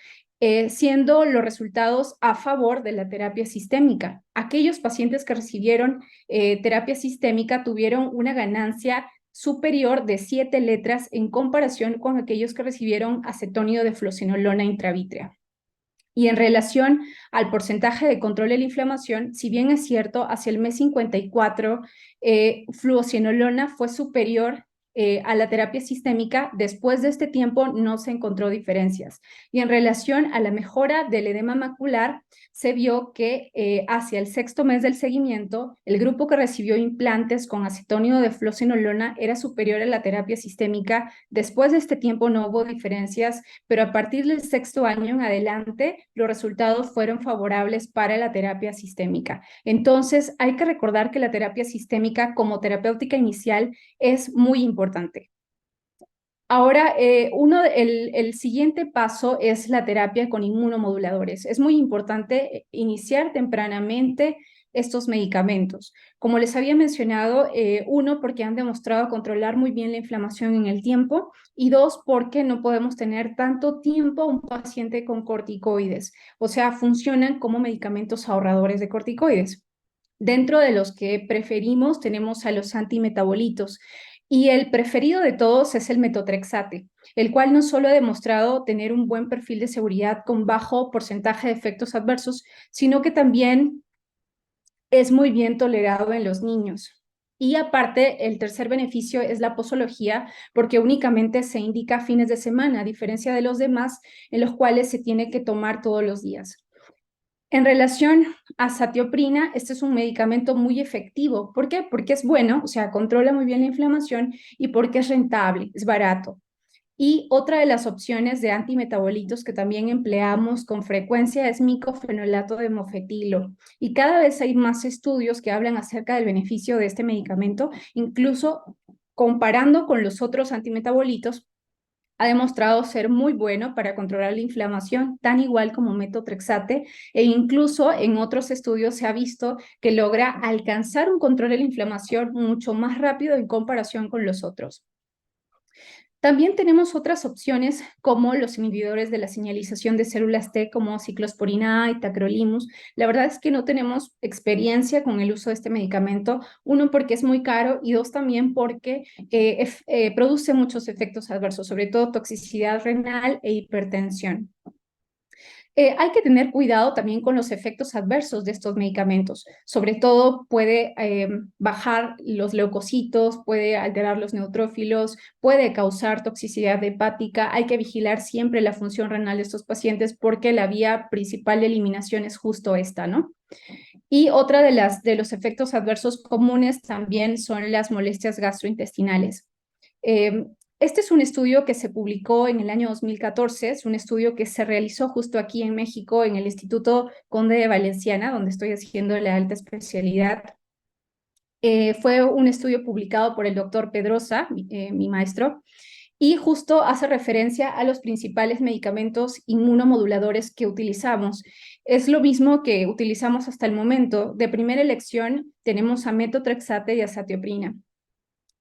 siendo los resultados a favor de la terapia sistémica. Aquellos pacientes que recibieron terapia sistémica tuvieron una ganancia superior de 7 letras en comparación con aquellos que recibieron acetónido de fluocinolona intravítrea. Y en relación al porcentaje de control de la inflamación, si bien es cierto, hacia el mes 54, fluocinolona fue superior a la terapia sistémica, después de este tiempo no se encontró diferencias. Y en relación a la mejora del edema macular, se vio que hacia el 6º mes del seguimiento, el grupo que recibió implantes con acetónido de fluocinolona era superior a la terapia sistémica. Después de este tiempo no hubo diferencias, pero a partir del 6º año en adelante, los resultados fueron favorables para la terapia sistémica. Entonces, hay que recordar que la terapia sistémica como terapéutica inicial es muy importante. Ahora, el siguiente paso es la terapia con inmunomoduladores. Es muy importante iniciar tempranamente estos medicamentos. Como les había mencionado, uno, porque han demostrado controlar muy bien la inflamación en el tiempo, y dos, porque no podemos tener tanto tiempo a un paciente con corticoides. O sea, funcionan como medicamentos ahorradores de corticoides. Dentro de los que preferimos tenemos a los antimetabolitos. Y el preferido de todos es el metotrexate, el cual no solo ha demostrado tener un buen perfil de seguridad con bajo porcentaje de efectos adversos, sino que también es muy bien tolerado en los niños. Y aparte, el tercer beneficio es la posología, porque únicamente se indica a fines de semana, a diferencia de los demás, en los cuales se tiene que tomar todos los días. En relación a satioprina, este es un medicamento muy efectivo. ¿Por qué? Porque es bueno, o sea, controla muy bien la inflamación y porque es rentable, es barato. Y otra de las opciones de antimetabolitos que también empleamos con frecuencia es micofenolato de mofetilo. Y cada vez hay más estudios que hablan acerca del beneficio de este medicamento, incluso comparando con los otros antimetabolitos, ha demostrado ser muy bueno para controlar la inflamación, tan igual como metotrexate, e incluso en otros estudios se ha visto que logra alcanzar un control de la inflamación mucho más rápido en comparación con los otros. También tenemos otras opciones como los inhibidores de la señalización de células T como ciclosporina A y tacrolimus. La verdad es que no tenemos experiencia con el uso de este medicamento, uno porque es muy caro y dos también porque produce muchos efectos adversos, sobre todo toxicidad renal e hipertensión. Hay que tener cuidado también con los efectos adversos de estos medicamentos. Sobre todo puede bajar los leucocitos, puede alterar los neutrófilos, puede causar toxicidad hepática. Hay que vigilar siempre la función renal de estos pacientes porque la vía principal de eliminación es justo esta, ¿no? Y otra de los efectos adversos comunes también son las molestias gastrointestinales. Eh, este es un estudio que se publicó en el año 2014, es un estudio que se realizó justo aquí en México, en el Instituto Conde de Valenciana, donde estoy haciendo la alta especialidad. Fue un estudio publicado por el doctor Pedrosa, mi maestro, y justo hace referencia a los principales medicamentos inmunomoduladores que utilizamos. Es lo mismo que utilizamos hasta el momento. De primera elección tenemos a metotrexate y a satioprina.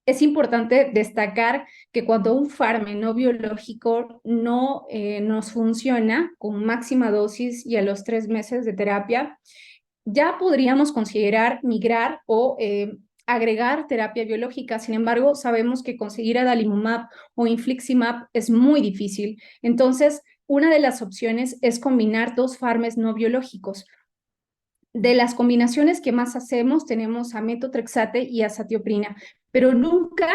Es importante destacar que cuando un fármaco no biológico no nos funciona con máxima dosis y a los 3 meses de terapia, ya podríamos considerar migrar o agregar terapia biológica. Sin embargo, sabemos que conseguir adalimumab o infliximab es muy difícil. Entonces, una de las opciones es combinar dos fármacos no biológicos. De las combinaciones que más hacemos, tenemos a metotrexate y a satioprina, pero nunca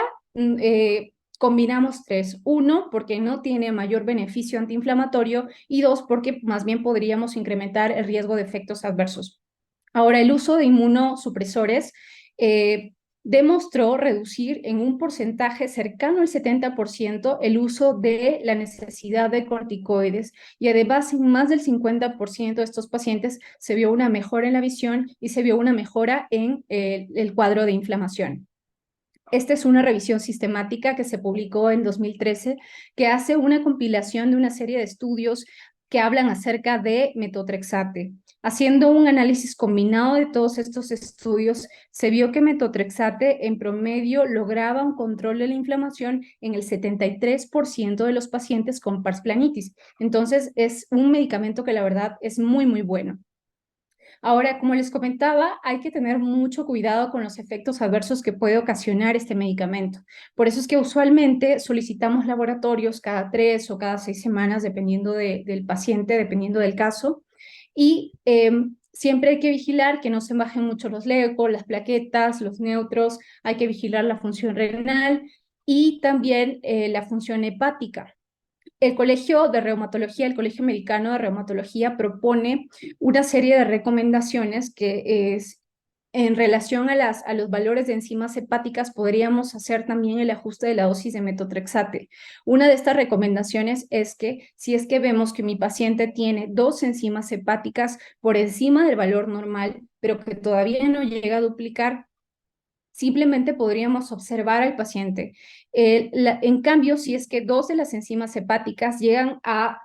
combinamos tres. Uno, porque no tiene mayor beneficio antiinflamatorio y dos, porque más bien podríamos incrementar el riesgo de efectos adversos. Ahora, el uso de inmunosupresores demostró reducir en un porcentaje cercano al 70% el uso de la necesidad de corticoides y además en más del 50% de estos pacientes se vio una mejora en la visión y se vio una mejora en el cuadro de inflamación. Esta es una revisión sistemática que se publicó en 2013 que hace una compilación de una serie de estudios que hablan acerca de metotrexate. Haciendo un análisis combinado de todos estos estudios, se vio que metotrexate en promedio lograba un control de la inflamación en el 73% de los pacientes con pars planitis. Entonces, es un medicamento que la verdad es muy, muy bueno. Ahora, como les comentaba, hay que tener mucho cuidado con los efectos adversos que puede ocasionar este medicamento. Por eso es que usualmente solicitamos laboratorios cada 3 o cada 6 semanas, dependiendo del paciente, dependiendo del caso. Y siempre hay que vigilar que no se bajen mucho los leucos, las plaquetas, los neutros. Hay que vigilar la función renal y también la función hepática. El Colegio de Reumatología, el Colegio Americano de Reumatología propone una serie de recomendaciones que es en relación a los valores de enzimas hepáticas, podríamos hacer también el ajuste de la dosis de metotrexate. Una de estas recomendaciones es que si es que vemos que mi paciente tiene 2 enzimas hepáticas por encima del valor normal, pero que todavía no llega a duplicar, simplemente podríamos observar al paciente. En cambio, si es que 2 de las enzimas hepáticas llegan a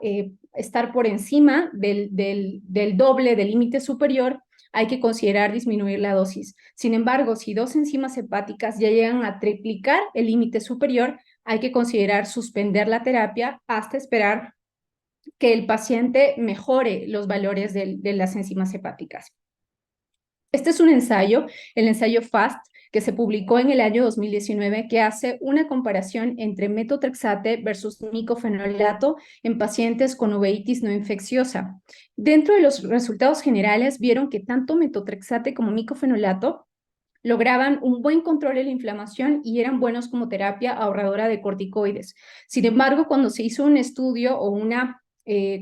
estar por encima del doble del límite superior, hay que considerar disminuir la dosis. Sin embargo, si 2 enzimas hepáticas ya llegan a triplicar el límite superior, hay que considerar suspender la terapia hasta esperar que el paciente mejore los valores de las enzimas hepáticas. Este es un ensayo, el ensayo FAST, que se publicó en el año 2019, que hace una comparación entre metotrexate versus micofenolato en pacientes con uveitis no infecciosa. Dentro de los resultados generales, vieron que tanto metotrexate como micofenolato lograban un buen control de la inflamación y eran buenos como terapia ahorradora de corticoides. Sin embargo, cuando se hizo un estudio o una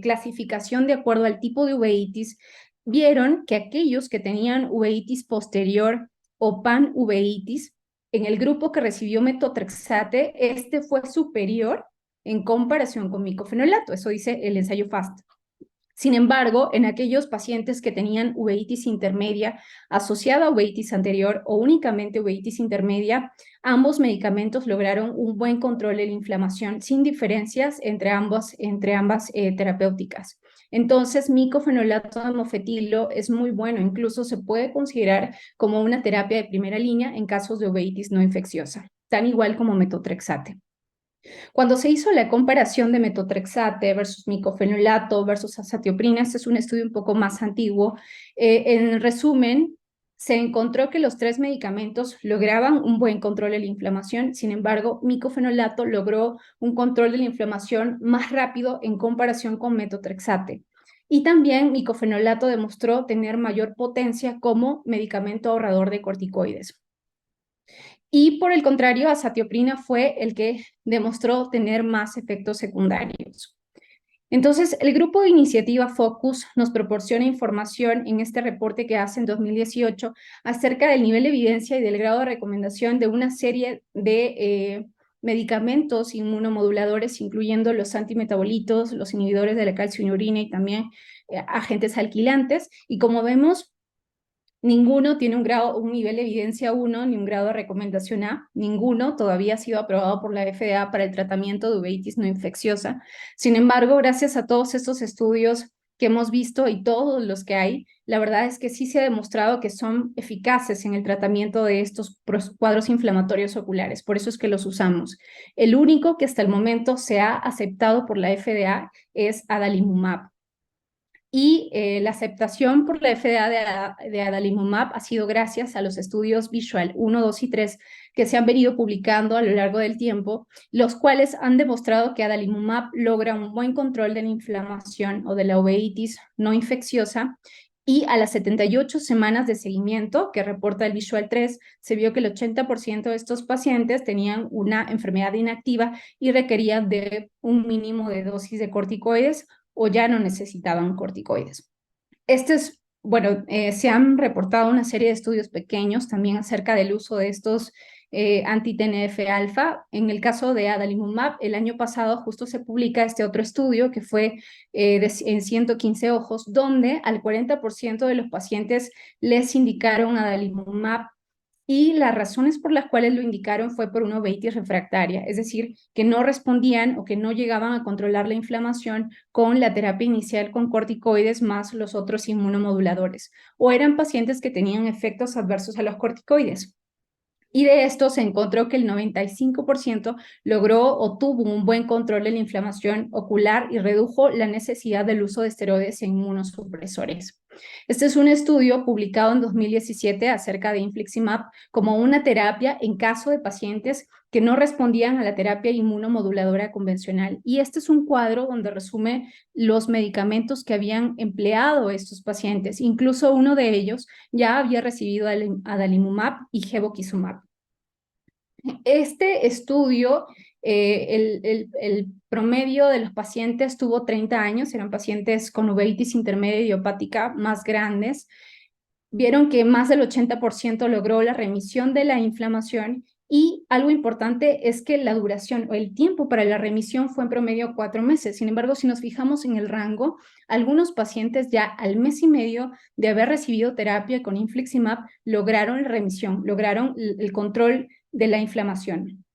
clasificación de acuerdo al tipo de uveitis, vieron que aquellos que tenían uveitis posterior o panuveitis, en el grupo que recibió metotrexate, este fue superior en comparación con micofenolato. Eso dice el ensayo FAST. Sin embargo, en aquellos pacientes que tenían uveitis intermedia asociada a uveitis anterior o únicamente uveitis intermedia, ambos medicamentos lograron un buen control de la inflamación sin diferencias entre ambas terapéuticas. Entonces, micofenolato de mofetilo es muy bueno, incluso se puede considerar como una terapia de primera línea en casos de uveitis no infecciosa, tan igual como metotrexate. Cuando se hizo la comparación de metotrexate versus micofenolato versus azatioprina, este es un estudio un poco más antiguo, en resumen, se encontró que los tres medicamentos lograban un buen control de la inflamación. Sin embargo, micofenolato logró un control de la inflamación más rápido en comparación con metotrexate. Y también micofenolato demostró tener mayor potencia como medicamento ahorrador de corticoides. Y por el contrario, azatioprina fue el que demostró tener más efectos secundarios. Entonces, el grupo de iniciativa Focus nos proporciona información en este reporte que hace en 2018 acerca del nivel de evidencia y del grado de recomendación de una serie de medicamentos inmunomoduladores, incluyendo los antimetabolitos, los inhibidores de la calciumurina y también agentes alquilantes. Y como vemos, ninguno tiene un nivel de evidencia 1 ni un grado de recomendación A. Ninguno todavía ha sido aprobado por la FDA para el tratamiento de uveitis no infecciosa. Sin embargo, gracias a todos estos estudios que hemos visto y todos los que hay, la verdad es que sí se ha demostrado que son eficaces en el tratamiento de estos cuadros inflamatorios oculares. Por eso es que los usamos. El único que hasta el momento se ha aceptado por la FDA es adalimumab. Y la aceptación por la FDA de adalimumab ha sido gracias a los estudios Visual 1, 2 y 3 que se han venido publicando a lo largo del tiempo, los cuales han demostrado que adalimumab logra un buen control de la inflamación o de la uveitis no infecciosa. Y a las 78 semanas de seguimiento que reporta el Visual 3, se vio que el 80% de estos pacientes tenían una enfermedad inactiva y requerían de un mínimo de dosis de corticoides o ya no necesitaban corticoides. Bueno, se han reportado una serie de estudios pequeños también acerca del uso de estos anti-TNF-alfa. En el caso de adalimumab, el año pasado justo se publica este otro estudio que fue en 115 ojos, donde al 40% de los pacientes les indicaron adalimumab y las razones por las cuales lo indicaron fue por una uveitis refractaria, es decir, que no respondían o que no llegaban a controlar la inflamación con la terapia inicial con corticoides más los otros inmunomoduladores, o eran pacientes que tenían efectos adversos a los corticoides. Y de esto se encontró que el 95% logró o tuvo un buen control de la inflamación ocular y redujo la necesidad del uso de esteroides e inmunosupresores. Este es un estudio publicado en 2017 acerca de infliximab como una terapia en caso de pacientes que no respondían a la terapia inmunomoduladora convencional. Y este es un cuadro donde resume los medicamentos que habían empleado estos pacientes. Incluso uno de ellos ya había recibido adalimumab y gevokizumab. Este estudio, el promedio de los pacientes tuvo 30 años, eran pacientes con uveitis intermedia idiopática más grandes. Vieron que más del 80% logró la remisión de la inflamación y algo importante es que la duración o el tiempo para la remisión fue en promedio 4 meses. Sin embargo, si nos fijamos en el rango, algunos pacientes ya al mes y medio de haber recibido terapia con infliximab lograron la remisión, lograron el control de la inflamación.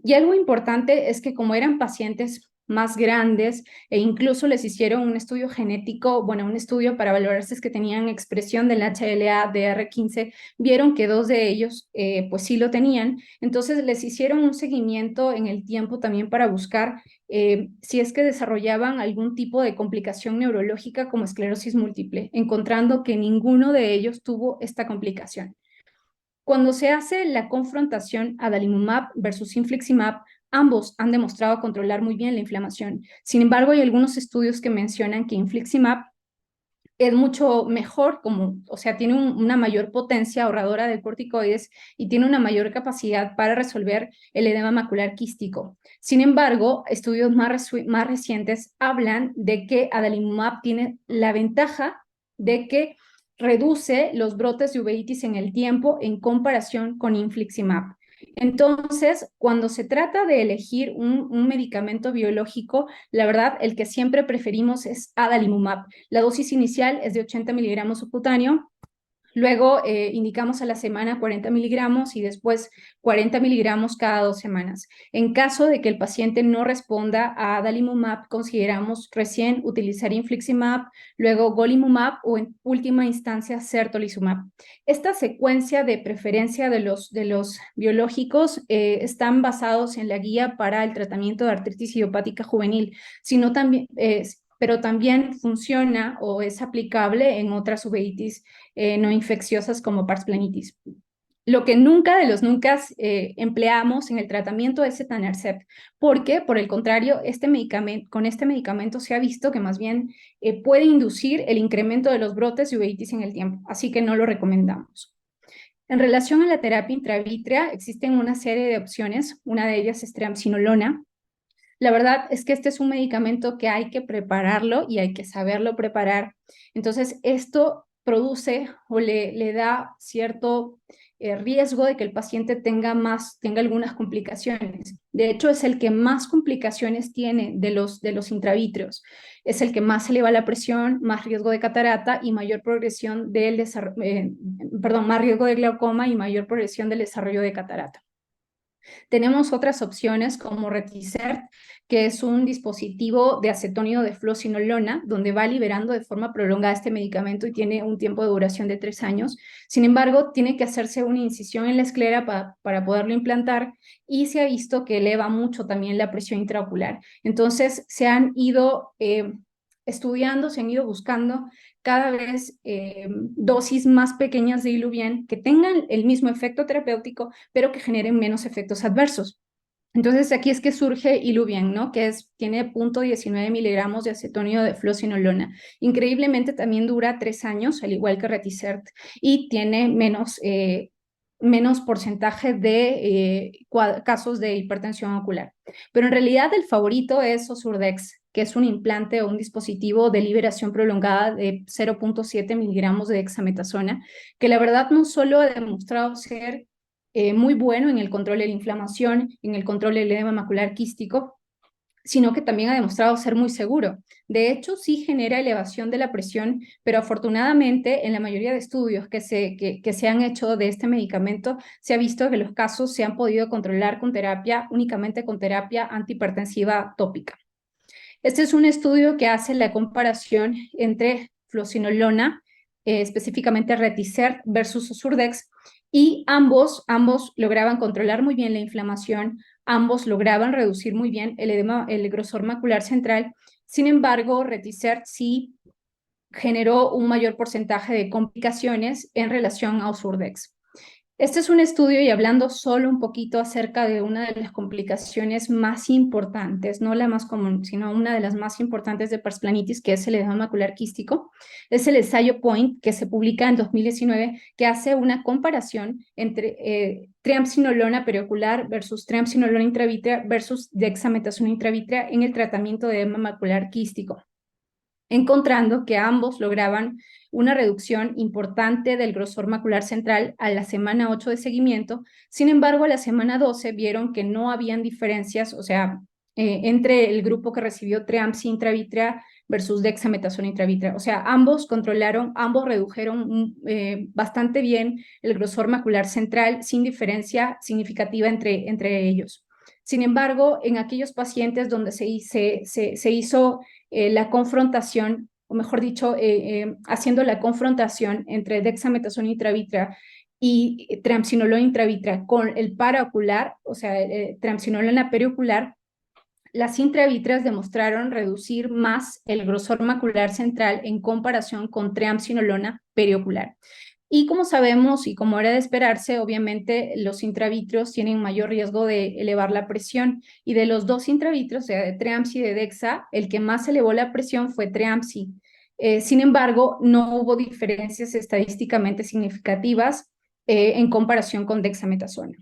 Y algo importante es que como eran pacientes más grandes e incluso les hicieron un estudio genético, bueno, un estudio para valorar si es que tenían expresión del HLA-DR15, vieron que 2 de ellos pues sí lo tenían, entonces les hicieron un seguimiento en el tiempo también para buscar si es que desarrollaban algún tipo de complicación neurológica como esclerosis múltiple, encontrando que ninguno de ellos tuvo esta complicación. Cuando se hace la confrontación adalimumab versus infliximab, ambos han demostrado controlar muy bien la inflamación. Sin embargo, hay algunos estudios que mencionan que infliximab es mucho mejor, o sea, tiene una mayor potencia ahorradora de corticoides y tiene una mayor capacidad para resolver el edema macular quístico. Sin embargo, estudios más recientes hablan de que adalimumab tiene la ventaja de que reduce los brotes de uveitis en el tiempo en comparación con infliximab. Entonces, cuando se trata de elegir un medicamento biológico, la verdad, el que siempre preferimos es adalimumab. La dosis inicial es de 80 miligramos subcutáneo. Luego indicamos a la semana 40 miligramos y después 40 miligramos cada 2 semanas. En caso de que el paciente no responda a adalimumab, consideramos recién utilizar infliximab, luego golimumab o en última instancia certolizumab. Esta secuencia de preferencia de los biológicos están basados en la guía para el tratamiento de artritis idiopática juvenil, sino también, pero también funciona o es aplicable en otras uveitis no infecciosas como pars planitis. Lo que nunca de los nunca empleamos en el tratamiento es etanercept, porque por el contrario, con este medicamento se ha visto que más bien puede inducir el incremento de los brotes de uveitis en el tiempo, así que no lo recomendamos. En relación a la terapia intravítrea, existen una serie de opciones, una de ellas es triamcinolona. La verdad es que este es un medicamento que hay que prepararlo y hay que saberlo preparar. Entonces, esto produce o le da cierto riesgo de que el paciente tenga algunas complicaciones. De hecho, es el que más complicaciones tiene de los intravítreos. Es el que más eleva la presión, más riesgo de catarata y mayor progresión más riesgo de glaucoma y mayor progresión del desarrollo de catarata. Tenemos otras opciones como Retisert, que es un dispositivo de acetónido de fluocinolona, donde va liberando de forma prolongada este medicamento y tiene un tiempo de duración de 3 años. Sin embargo, tiene que hacerse una incisión en la esclera para poderlo implantar y se ha visto que eleva mucho también la presión intraocular. Entonces, se han ido estudiando, se han ido buscando cada vez dosis más pequeñas de Iluvien que tengan el mismo efecto terapéutico, pero que generen menos efectos adversos. Entonces aquí es que surge Iluvien, ¿no? Tiene 0.19 miligramos de acetónido de fluocinolona. Increíblemente también dura 3 años, al igual que Retisert, y tiene menos porcentaje de casos de hipertensión ocular. Pero en realidad el favorito es Osurdex, que es un implante o un dispositivo de liberación prolongada de 0.7 miligramos de dexametasona, que la verdad no solo ha demostrado ser muy bueno en el control de la inflamación, en el control del edema macular quístico, sino que también ha demostrado ser muy seguro. De hecho, sí genera elevación de la presión, pero afortunadamente en la mayoría de estudios que se han hecho de este medicamento, se ha visto que los casos se han podido controlar únicamente con terapia antihipertensiva tópica. Este es un estudio que hace la comparación entre fluocinolona, específicamente Retisert versus Osurdex, y ambos lograban controlar muy bien la inflamación, ambos lograban reducir muy bien el grosor macular central. Sin embargo, Retisert sí generó un mayor porcentaje de complicaciones en relación a Osurdex. Este es un estudio y hablando solo un poquito acerca de una de las complicaciones más importantes, no la más común, sino una de las más importantes de pars planitis, que es el edema macular quístico. Es el ensayo POINT, que se publica en 2019, que hace una comparación entre triamcinolona periocular versus triamcinolona intravítrea versus dexametasona intravítrea en el tratamiento de edema macular quístico, encontrando que ambos lograban una reducción importante del grosor macular central a la semana 8 de seguimiento. Sin embargo, a la semana 12 vieron que no habían diferencias, o sea, entre el grupo que recibió Triamci intravítrea versus dexametasona intravítrea. O sea, ambos redujeron bastante bien el grosor macular central sin diferencia significativa entre ellos. Sin embargo, en aquellos pacientes donde se hizo la confrontación, o mejor dicho, haciendo la confrontación entre dexametasona intravítrea y triamcinolona intravítrea con el paraocular, o sea, triamcinolona periocular, las intravítreas demostraron reducir más el grosor macular central en comparación con triamcinolona periocular. Y como sabemos y como era de esperarse, obviamente los intravitreos tienen mayor riesgo de elevar la presión. Y de los dos intravitreos, o sea, de Treamsi y de Dexa, el que más elevó la presión fue Treamsi. Sin embargo, no hubo diferencias estadísticamente significativas en comparación con dexametasona.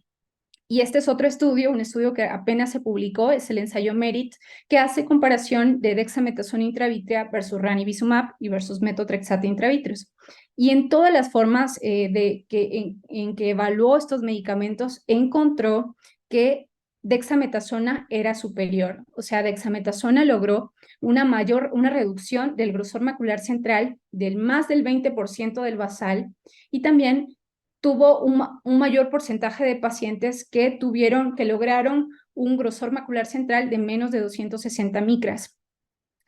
Y este es otro estudio, un estudio que apenas se publicó, es el ensayo MERIT, que hace comparación de dexametasona intravítrea versus ranibizumab y versus metotrexate intravítreos. Y en todas las formas en que evaluó estos medicamentos, encontró que dexametasona era superior. O sea, dexametasona logró una reducción del grosor macular central del más del 20% del basal y también tuvo un mayor porcentaje de pacientes que lograron un grosor macular central de menos de 260 micras.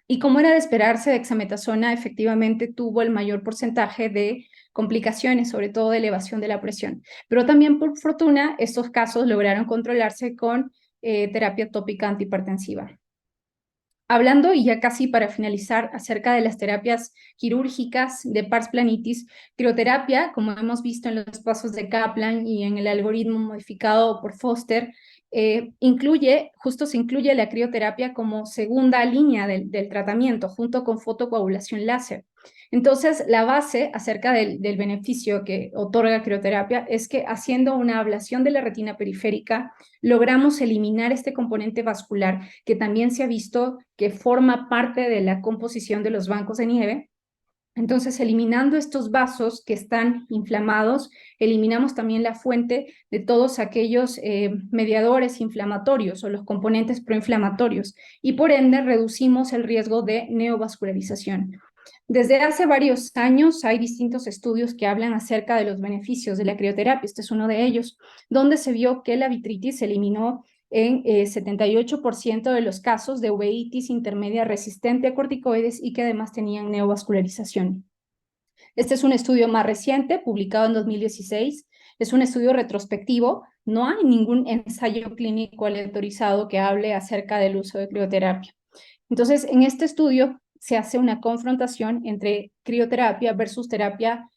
Y como era de esperarse, dexametasona efectivamente tuvo el mayor porcentaje de complicaciones, sobre todo de elevación de la presión. Pero también, por fortuna, estos casos lograron controlarse con terapia tópica antihipertensiva. Hablando, y ya casi para finalizar, acerca de las terapias quirúrgicas de pars planitis, crioterapia, como hemos visto en los pasos de Kaplan y en el algoritmo modificado por Foster, se incluye la crioterapia como segunda línea del tratamiento, junto con fotocoagulación láser. Entonces, la base acerca del beneficio que otorga crioterapia es que haciendo una ablación de la retina periférica, logramos eliminar este componente vascular que también se ha visto que forma parte de la composición de los bancos de nieve. Entonces, eliminando estos vasos que están inflamados, eliminamos también la fuente de todos aquellos mediadores inflamatorios o los componentes proinflamatorios y por ende reducimos el riesgo de neovascularización. Desde hace varios años hay distintos estudios que hablan acerca de los beneficios de la crioterapia. Este es uno de ellos, donde se vio que la vitritis se eliminó en 78% de los casos de uveitis intermedia resistente a corticoides y que además tenían neovascularización. Este es un estudio más reciente, publicado en 2016. Es un estudio retrospectivo. No hay ningún ensayo clínico aleatorizado que hable acerca del uso de crioterapia. Entonces, en este estudio se hace una confrontación entre crioterapia versus terapia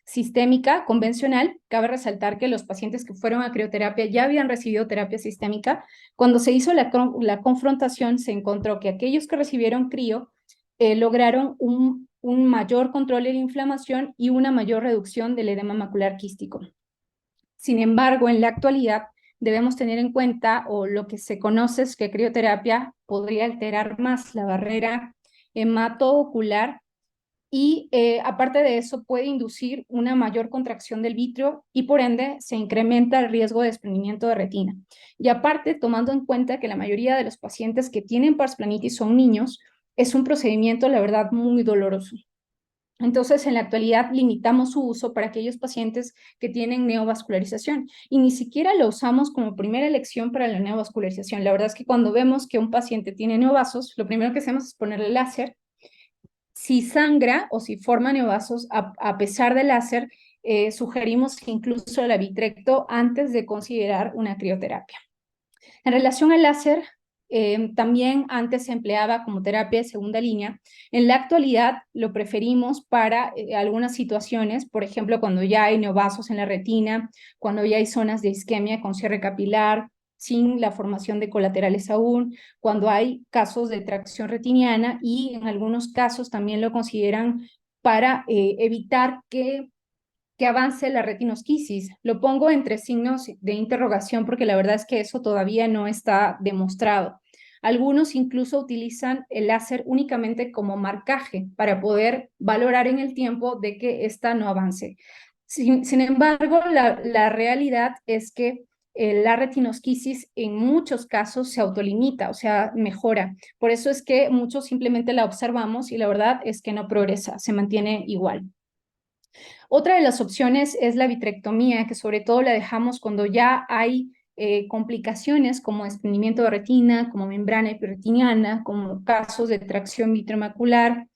sistémica convencional. Cabe resaltar que los pacientes que fueron a crioterapia ya habían recibido terapia sistémica. Cuando se hizo la confrontación, se encontró que aquellos que recibieron crio lograron un mayor control de la inflamación y una mayor reducción del edema macular quístico. Sin embargo, en la actualidad debemos tener en cuenta, o lo que se conoce es que crioterapia podría alterar más la barrera hematoocular y aparte de eso puede inducir una mayor contracción del vítreo y por ende se incrementa el riesgo de desprendimiento de retina. Y aparte, tomando en cuenta que la mayoría de los pacientes que tienen pars planitis son niños, es un procedimiento, la verdad, muy doloroso. Entonces, en la actualidad limitamos su uso para aquellos pacientes que tienen neovascularización y ni siquiera lo usamos como primera elección para la neovascularización. La verdad es que cuando vemos que un paciente tiene neovasos, lo primero que hacemos es ponerle láser. Si sangra o si forma neovasos, a pesar del láser, sugerimos incluso la vitrecto antes de considerar una crioterapia. En relación al láser, también antes se empleaba como terapia de segunda línea. En la actualidad lo preferimos para algunas situaciones, por ejemplo, cuando ya hay neovasos en la retina, cuando ya hay zonas de isquemia con cierre capilar, sin la formación de colaterales aún, cuando hay casos de tracción retiniana y en algunos casos también lo consideran para evitar que avance la retinosquisis. Lo pongo entre signos de interrogación porque la verdad es que eso todavía no está demostrado. Algunos incluso utilizan el láser únicamente como marcaje para poder valorar en el tiempo de que ésta no avance. Sin embargo, la realidad es que la retinosquisis en muchos casos se autolimita, o sea, mejora. Por eso es que muchos simplemente la observamos y la verdad es que no progresa, se mantiene igual. Otra de las opciones es la vitrectomía, que sobre todo la dejamos cuando ya hay complicaciones como desprendimiento de retina, como membrana epirretiniana, como casos de tracción vitromacular,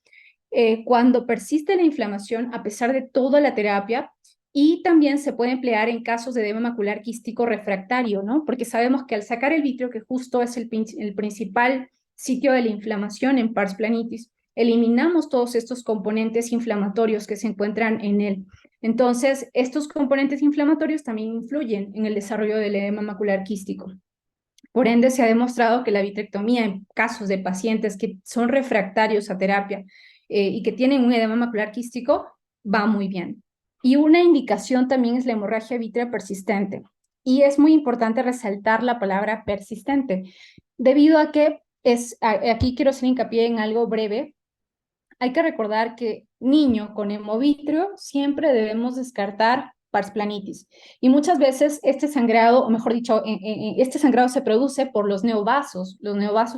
cuando persiste la inflamación a pesar de toda la terapia, y también se puede emplear en casos de edema macular quístico refractario, ¿no? Porque sabemos que al sacar el vitrio, que justo es el principal sitio de la inflamación en pars planitis, eliminamos todos estos componentes inflamatorios que se encuentran en él. Entonces, estos componentes inflamatorios también influyen en el desarrollo del edema macular quístico. Por ende, se ha demostrado que la vitrectomía en casos de pacientes que son refractarios a terapia y que tienen un edema macular quístico va muy bien. Y una indicación también es la hemorragia vítrea persistente. Y es muy importante resaltar la palabra persistente, debido a que aquí quiero hacer hincapié en algo breve. Hay que recordar que niño con hemovitrio siempre debemos descartar pars planitis. Y muchas veces este sangrado, o mejor dicho, este sangrado se produce por los neovasos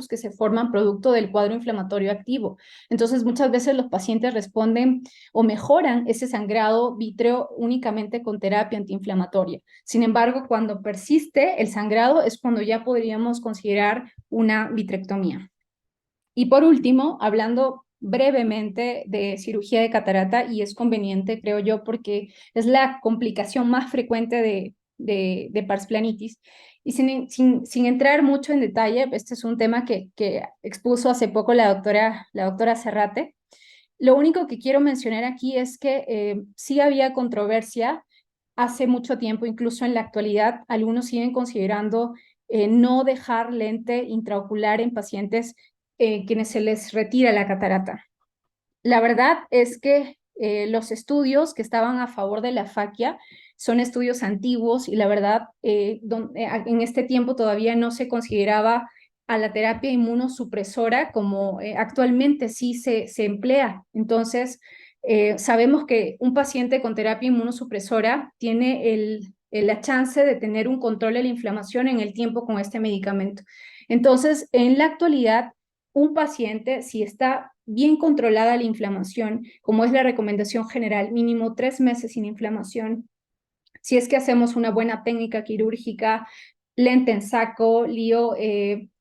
que se forman producto del cuadro inflamatorio activo. Entonces, muchas veces los pacientes responden o mejoran ese sangrado vítreo únicamente con terapia antiinflamatoria. Sin embargo, cuando persiste el sangrado es cuando ya podríamos considerar una vitrectomía. Y por último, hablando brevemente de cirugía de catarata, y es conveniente, creo yo, porque es la complicación más frecuente de pars planitis. Y sin entrar mucho en detalle, este es un tema que expuso hace poco la doctora Serrate. Lo único que quiero mencionar aquí es que sí había controversia hace mucho tiempo, incluso en la actualidad, algunos siguen considerando no dejar lente intraocular en pacientes quienes se les retira la catarata. La verdad es que los estudios que estaban a favor de la faquia son estudios antiguos y la verdad en este tiempo todavía no se consideraba a la terapia inmunosupresora como actualmente sí se emplea. Entonces, sabemos que un paciente con terapia inmunosupresora tiene la chance de tener un control de la inflamación en el tiempo con este medicamento. Entonces, en la actualidad, un paciente, si está bien controlada la inflamación, como es la recomendación general, mínimo 3 meses sin inflamación, si es que hacemos una buena técnica quirúrgica, lente en saco, lío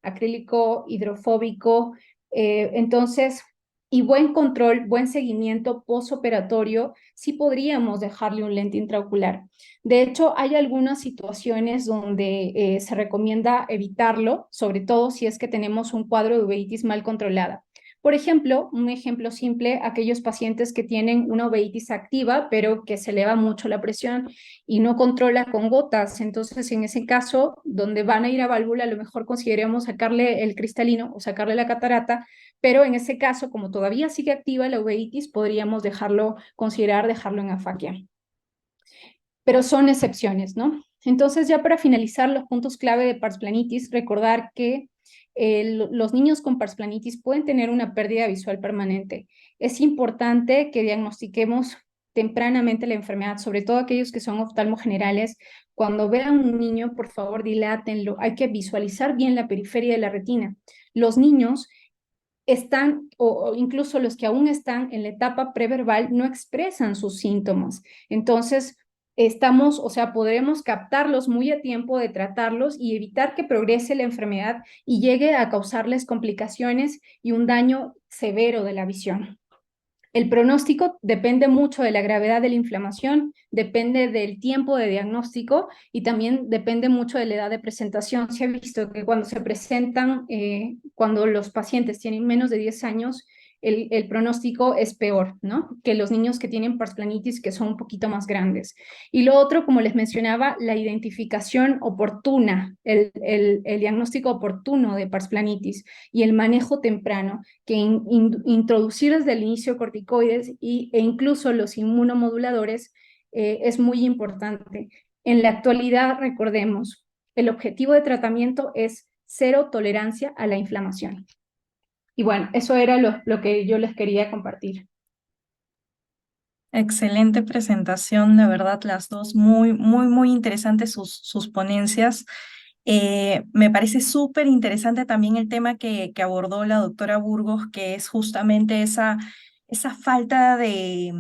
acrílico hidrofóbico, entonces, y buen control, buen seguimiento postoperatorio, sí podríamos dejarle un lente intraocular. De hecho, hay algunas situaciones donde se recomienda evitarlo, sobre todo si es que tenemos un cuadro de uveitis mal controlada. Por ejemplo, un ejemplo simple, aquellos pacientes que tienen una uveitis activa, pero que se eleva mucho la presión y no controla con gotas. Entonces, en ese caso, donde van a ir a válvula, a lo mejor consideremos sacarle el cristalino o sacarle la catarata, pero en ese caso, como todavía sigue activa la uveitis, podríamos considerar dejarlo en afaquia. Pero son excepciones, ¿no? Entonces, ya para finalizar los puntos clave de pars planitis, recordar que los niños con pars planitis pueden tener una pérdida visual permanente. Es importante que diagnostiquemos tempranamente la enfermedad, sobre todo aquellos que son oftalmogenerales. Cuando vean un niño, por favor, dilátenlo. Hay que visualizar bien la periferia de la retina. Los niños están, o incluso los que aún están en la etapa preverbal, no expresan sus síntomas. Entonces, podremos captarlos muy a tiempo de tratarlos y evitar que progrese la enfermedad y llegue a causarles complicaciones y un daño severo de la visión. El pronóstico depende mucho de la gravedad de la inflamación, depende del tiempo de diagnóstico y también depende mucho de la edad de presentación. Se ha visto que cuando se presentan, cuando los pacientes tienen menos de 10 años, el pronóstico es peor, ¿no? Que los niños que tienen pars planitis, que son un poquito más grandes. Y lo otro, como les mencionaba, la identificación oportuna, el diagnóstico oportuno de pars planitis y el manejo temprano, que introducir desde el inicio corticoides e incluso los inmunomoduladores es muy importante. En la actualidad, recordemos, el objetivo de tratamiento es cero tolerancia a la inflamación. Y bueno, eso era lo que yo les quería compartir. Excelente presentación, de verdad, las dos, muy, muy, muy interesantes sus ponencias. Me parece súper interesante también el tema que abordó la doctora Burgos, que es justamente esa falta de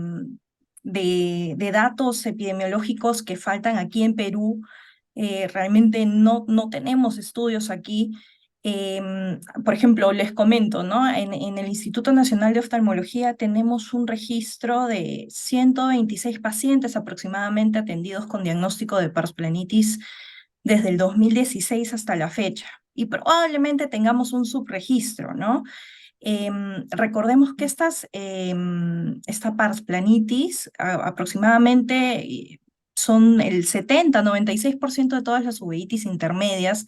datos epidemiológicos que faltan aquí en Perú. Realmente no tenemos estudios aquí. Por ejemplo, les comento, ¿no? En el Instituto Nacional de Oftalmología tenemos un registro de 126 pacientes aproximadamente atendidos con diagnóstico de pars planitis desde el 2016 hasta la fecha. Y probablemente tengamos un subregistro, ¿no? Recordemos que esta parsplanitis aproximadamente son el 70-96% de todas las uveitis intermedias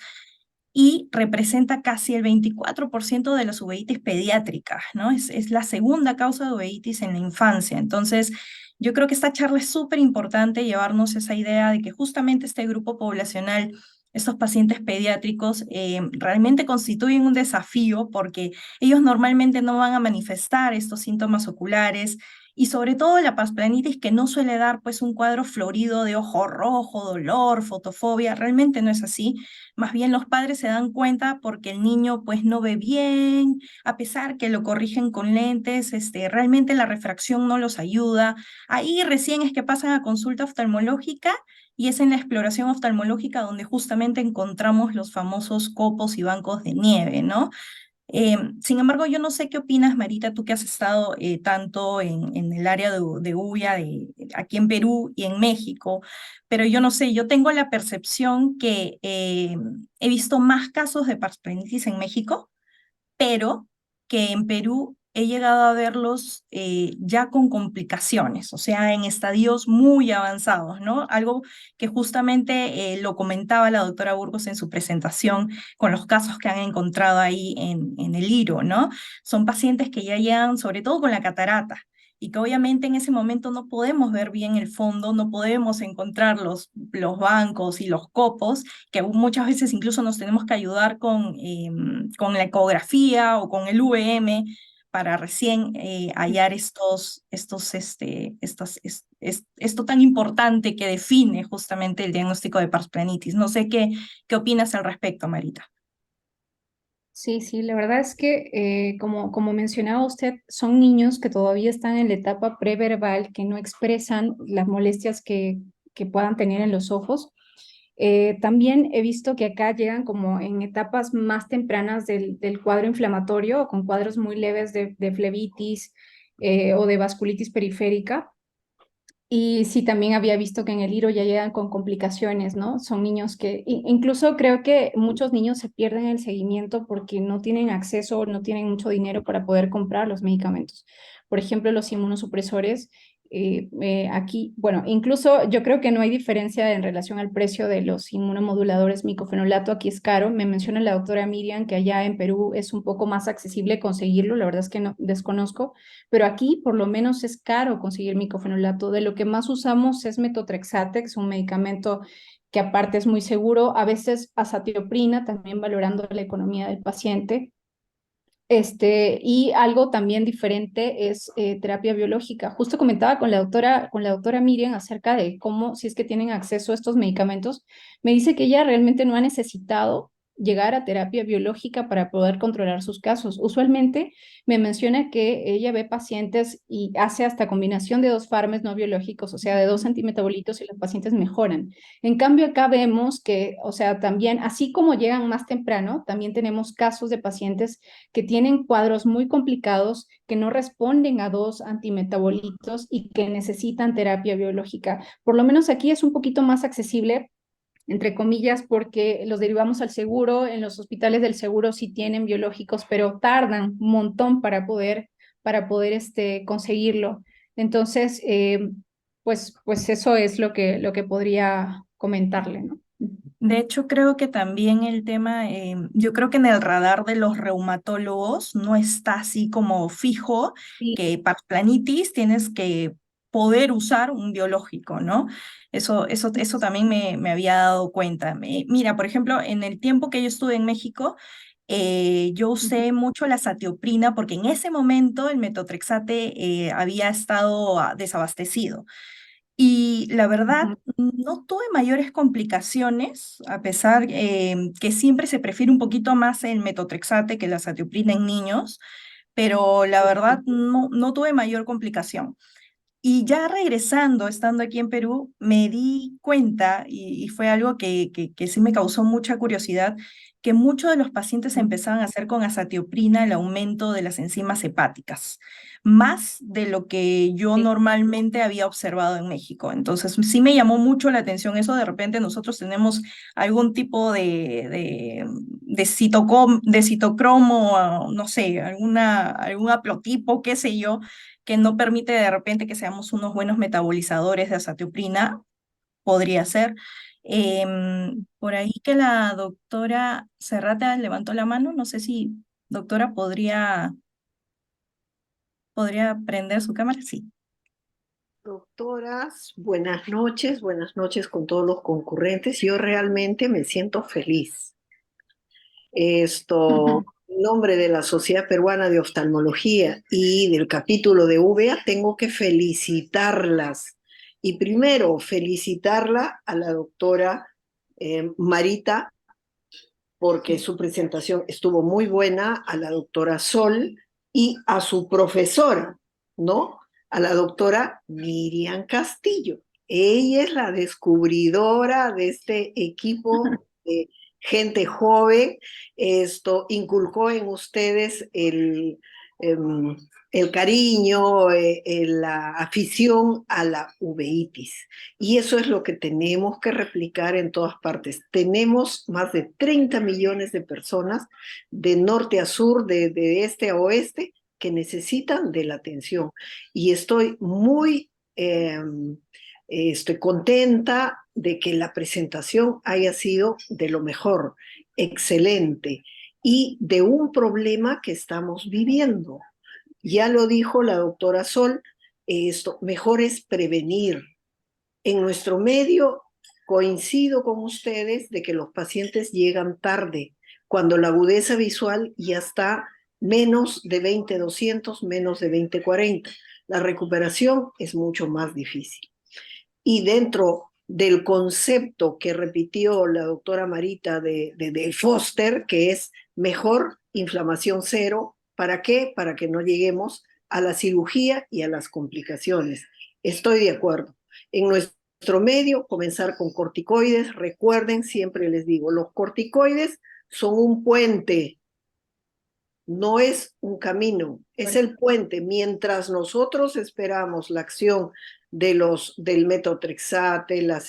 y representa casi el 24% de las uveitis pediátricas, ¿no? Es la segunda causa de uveitis en la infancia. Entonces, yo creo que esta charla es súper importante llevarnos esa idea de que justamente este grupo poblacional, estos pacientes pediátricos, realmente constituyen un desafío porque ellos normalmente no van a manifestar estos síntomas oculares y sobre todo la pasplanitis que no suele dar pues un cuadro florido de ojo rojo, dolor, fotofobia, realmente no es así. Más bien los padres se dan cuenta porque el niño pues no ve bien, a pesar que lo corrigen con lentes, realmente la refracción no los ayuda. Ahí recién es que pasan a consulta oftalmológica y es en la exploración oftalmológica donde justamente encontramos los famosos copos y bancos de nieve, ¿no? Sin embargo, yo no sé qué opinas, Marita, tú que has estado tanto en el área de UVIA, aquí en Perú y en México, pero yo no sé, yo tengo la percepción que he visto más casos de parsplenitis en México, pero que en Perú he llegado a verlos ya con complicaciones, o sea, en estadios muy avanzados, ¿no? Algo que justamente lo comentaba la doctora Burgos en su presentación con los casos que han encontrado ahí en el IRO, ¿no? Son pacientes que ya llegan sobre todo con la catarata y que obviamente en ese momento no podemos ver bien el fondo, no podemos encontrar los bancos y los copos, que muchas veces incluso nos tenemos que ayudar con la ecografía o con el VM para recién hallar esto tan importante que define justamente el diagnóstico de parsplanitis. No sé qué opinas al respecto, Marita. Sí, sí, la verdad es que, como mencionaba usted, son niños que todavía están en la etapa preverbal, que no expresan las molestias que puedan tener en los ojos. También he visto que acá llegan como en etapas más tempranas del cuadro inflamatorio o con cuadros muy leves de flebitis o de vasculitis periférica. Y sí, también había visto que en el IRO ya llegan con complicaciones, ¿no? Son niños que, incluso creo que muchos niños se pierden el seguimiento porque no tienen acceso o no tienen mucho dinero para poder comprar los medicamentos. Por ejemplo, los inmunosupresores. Aquí, bueno, incluso yo creo que no hay diferencia en relación al precio de los inmunomoduladores micofenolato. Aquí es caro. Me menciona la doctora Miriam que allá en Perú es un poco más accesible conseguirlo. La verdad es que no desconozco, pero aquí por lo menos es caro conseguir micofenolato. De lo que más usamos es metotrexate, que es un medicamento que aparte es muy seguro, a veces azatioprina, también valorando la economía del paciente. Y algo también diferente es terapia biológica. Justo comentaba con la doctora Miriam acerca de cómo, si es que tienen acceso a estos medicamentos, me dice que ella realmente no ha necesitado llegar a terapia biológica para poder controlar sus casos. Usualmente me menciona que ella ve pacientes y hace hasta combinación de dos fármacos no biológicos, o sea, de dos antimetabolitos y los pacientes mejoran. En cambio, acá vemos que, o sea, también, así como llegan más temprano, también tenemos casos de pacientes que tienen cuadros muy complicados, que no responden a dos antimetabolitos y que necesitan terapia biológica. Por lo menos aquí es un poquito más accesible, entre comillas, porque los derivamos al seguro. En los hospitales del seguro sí tienen biológicos, pero tardan un montón para poder conseguirlo. Entonces, pues eso es lo que podría comentarle, ¿no? De hecho, creo que también el tema, yo creo que en el radar de los reumatólogos no está así como fijo Sí. que para planitis tienes que poder usar un biológico, ¿no? Eso también me había dado cuenta. Mira, por ejemplo, en el tiempo que yo estuve en México, yo usé mucho la satioprina porque en ese momento el metotrexate había estado desabastecido. Y la verdad, Ujú. no tuve mayores complicaciones, a pesar que siempre se prefiere un poquito más el metotrexate que la satioprina en niños, pero la verdad no tuve mayor complicación. Y ya regresando, estando aquí en Perú, me di cuenta, y fue algo que sí me causó mucha curiosidad, que muchos de los pacientes empezaban a hacer con azatioprina el aumento de las enzimas hepáticas, más de lo que yo Sí. normalmente había observado en México. Entonces, sí me llamó mucho la atención eso. De repente nosotros tenemos algún tipo de citocromo, no sé, algún haplotipo, qué sé yo, que no permite de repente que seamos unos buenos metabolizadores de azatioprina, podría ser. Por ahí que la doctora Serrata levantó la mano, no sé si doctora podría prender su cámara, sí. Doctoras, buenas noches con todos los concurrentes. Yo realmente me siento feliz. En nombre de la Sociedad Peruana de Oftalmología y del capítulo de UVEA, tengo que felicitarlas. Y primero, felicitarla a la doctora Marita, porque su presentación estuvo muy buena, a la doctora Sol y a su profesora, ¿no? A la doctora Miriam Castillo. Ella es la descubridora de este equipo de gente joven. Esto inculcó en ustedes el cariño, la afición a la uveitis. Y eso es lo que tenemos que replicar en todas partes. Tenemos más de 30 millones de personas de norte a sur, de este a oeste, que necesitan de la atención. Y estoy muy estoy contenta de que la presentación haya sido de lo mejor, excelente, y de un problema que estamos viviendo. Ya lo dijo la doctora Sol, mejor es prevenir. En nuestro medio coincido con ustedes de que los pacientes llegan tarde, cuando la agudeza visual ya está menos de 20/200, menos de 20/40. La recuperación es mucho más difícil. Y dentro del concepto que repitió la doctora Marita de Foster, que es mejor inflamación cero, ¿para qué? Para que no lleguemos a la cirugía y a las complicaciones. Estoy de acuerdo. En nuestro medio, comenzar con corticoides. Recuerden, siempre les digo, los corticoides son un puente, no es un camino, es el puente. Mientras nosotros esperamos la acción del metotrexate, la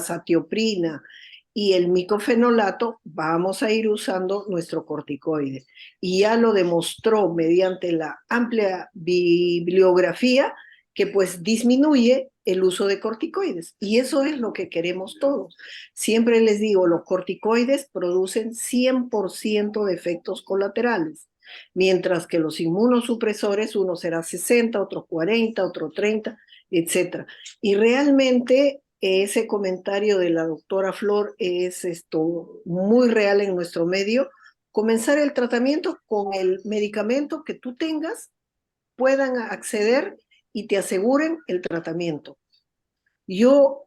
satioprina y el micofenolato, vamos a ir usando nuestro corticoide. Y ya lo demostró mediante la amplia bibliografía que pues disminuye el uso de corticoides. Y eso es lo que queremos todos. Siempre les digo, los corticoides producen 100% de efectos colaterales, mientras que los inmunosupresores, uno será 60, otro 40, otro 30, etc. Y realmente ese comentario de la doctora Flor es muy real en nuestro medio. Comenzar el tratamiento con el medicamento que tú tengas, puedan acceder y te aseguren el tratamiento. Yo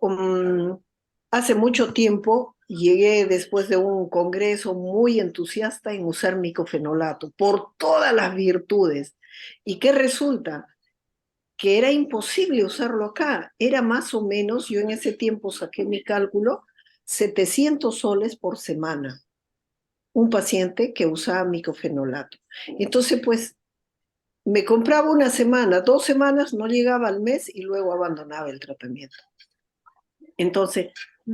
hace mucho tiempo llegué después de un congreso muy entusiasta en usar micofenolato por todas las virtudes. ¿Y qué resulta? Que era imposible usarlo acá. Era más o menos, yo en ese tiempo saqué mi cálculo, 700 soles por semana. Un paciente que usaba micofenolato. Entonces, pues, me compraba una semana, 2 semanas, no llegaba al mes y luego abandonaba el tratamiento. Entonces,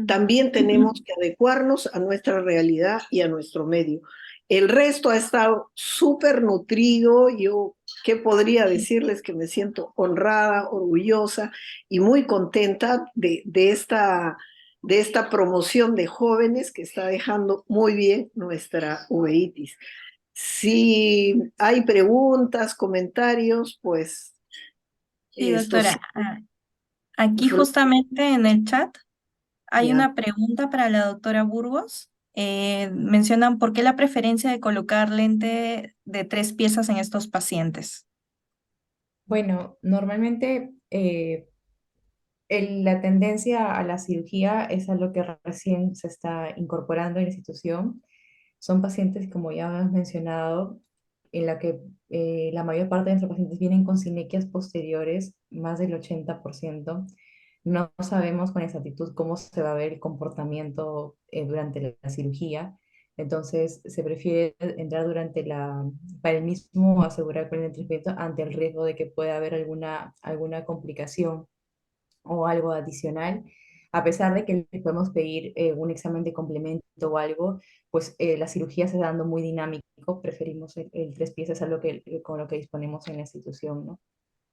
también tenemos que adecuarnos a nuestra realidad y a nuestro medio. El resto ha estado súper nutrido. Yo, ¿qué podría decirles? Que me siento honrada, orgullosa y muy contenta de esta promoción de jóvenes que está dejando muy bien nuestra uveitis. Si hay preguntas, comentarios, pues Sí, esto sí. doctora. Aquí justamente en el chat hay Ya. una pregunta para la doctora Burgos. Mencionan por qué la preferencia de colocar lente de 3 piezas en estos pacientes. Bueno, normalmente la tendencia a la cirugía es algo que recién se está incorporando en la institución. Son pacientes, como ya hemos mencionado, en la que la mayor parte de nuestros pacientes vienen con sinequias posteriores, más del 80%. no sabemos con exactitud cómo se va a ver el comportamiento durante la cirugía. Entonces, se prefiere entrar para el mismo asegurar con el tratamiento ante el riesgo de que pueda haber alguna complicación o algo adicional. A pesar de que le podemos pedir un examen de complemento o algo, pues la cirugía se está dando muy dinámico, preferimos el tres piezas a con lo que disponemos en la institución, ¿no?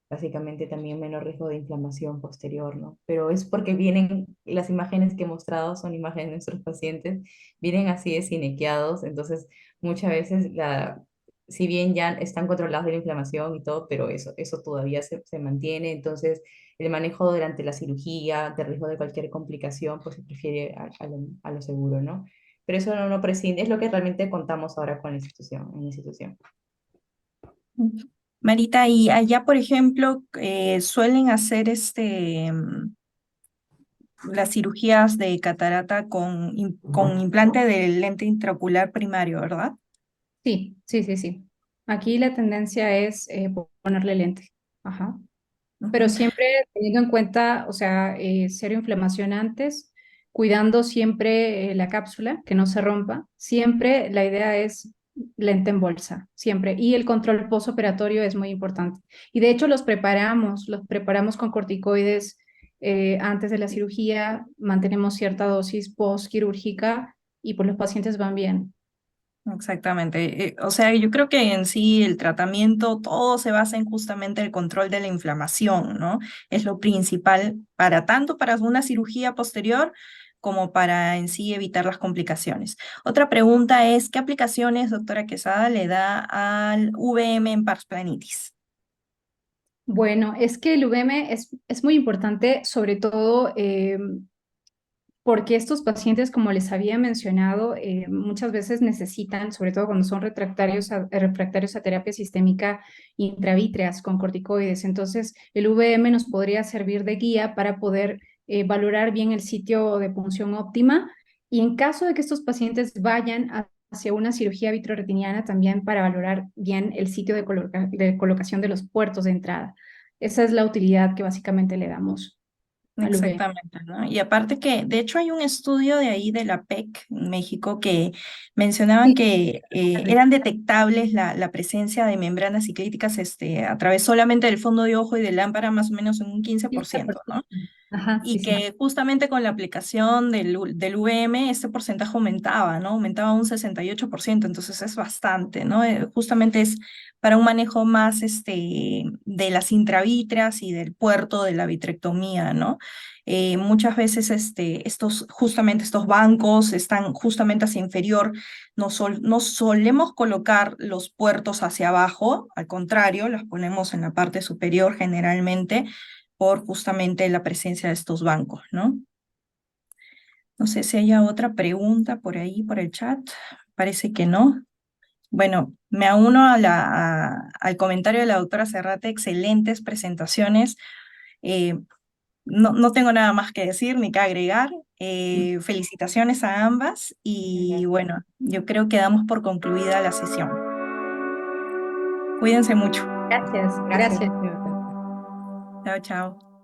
Básicamente también menor riesgo de inflamación posterior, ¿no? Pero es porque las imágenes que he mostrado son imágenes de nuestros pacientes, vienen así de cinequeados, entonces muchas veces, si bien ya están controlados de la inflamación y todo, pero eso todavía se mantiene, entonces el manejo durante la cirugía, de riesgo de cualquier complicación, pues se prefiere a lo seguro, ¿no? Pero eso no prescinde, es lo que realmente contamos ahora con en la institución. Marita, y allá, por ejemplo, suelen hacer las cirugías de catarata con implante del lente intraocular primario, ¿verdad? Sí, sí, sí, sí. Aquí la tendencia es ponerle lente. Ajá. Pero Ujú. siempre teniendo en cuenta, o sea, cero inflamación antes, cuidando siempre la cápsula, que no se rompa. Siempre la idea es lente en bolsa, siempre. Y el control postoperatorio es muy importante. Y de hecho los preparamos con corticoides antes de la cirugía, mantenemos cierta dosis postquirúrgica y pues los pacientes van bien. Exactamente. O sea, yo creo que en sí el tratamiento, todo se basa en justamente el control de la inflamación, ¿no? Es lo principal para tanto para una cirugía posterior como para en sí evitar las complicaciones. Otra pregunta es, ¿qué aplicaciones, doctora Quesada, le da al VM en pars planitis? Bueno, es que el UVM es muy importante, sobre todo porque estos pacientes, como les había mencionado, muchas veces necesitan, sobre todo cuando son refractarios a terapia sistémica intravítreas con corticoides. Entonces, el VM nos podría servir de guía para poder valorar bien el sitio de punción óptima y en caso de que estos pacientes vayan hacia una cirugía vitroretiniana, también para valorar bien el sitio de colocación de los puertos de entrada. Esa es la utilidad que básicamente le damos al VM. Exactamente, ¿no? Y aparte que, de hecho, hay un estudio de ahí de la PEC en México que mencionaban Sí, que eran detectables la presencia de membranas ciclíticas a través solamente del fondo de ojo y de lámpara, más o menos en un 15%, ¿no? 15%. Ajá, sí, Y sí. que justamente con la aplicación del VM este porcentaje aumentaba, ¿no? Aumentaba un 68%, entonces es bastante, ¿no? Justamente es para un manejo más de las intravítreas y del puerto de la vitrectomía, ¿no? Muchas veces justamente estos bancos están justamente hacia inferior, no solemos colocar los puertos hacia abajo, al contrario, los ponemos en la parte superior generalmente, por justamente la presencia de estos bancos, ¿no? No sé si haya otra pregunta por ahí, por el chat. Parece que no. Bueno, me auno al comentario de la doctora Serrate, excelentes presentaciones. Eh, no tengo nada más que decir ni que agregar. Felicitaciones a ambas y bueno, yo creo que damos por concluida la sesión. Cuídense mucho. Gracias, Gracias. gracias. Chao, chao.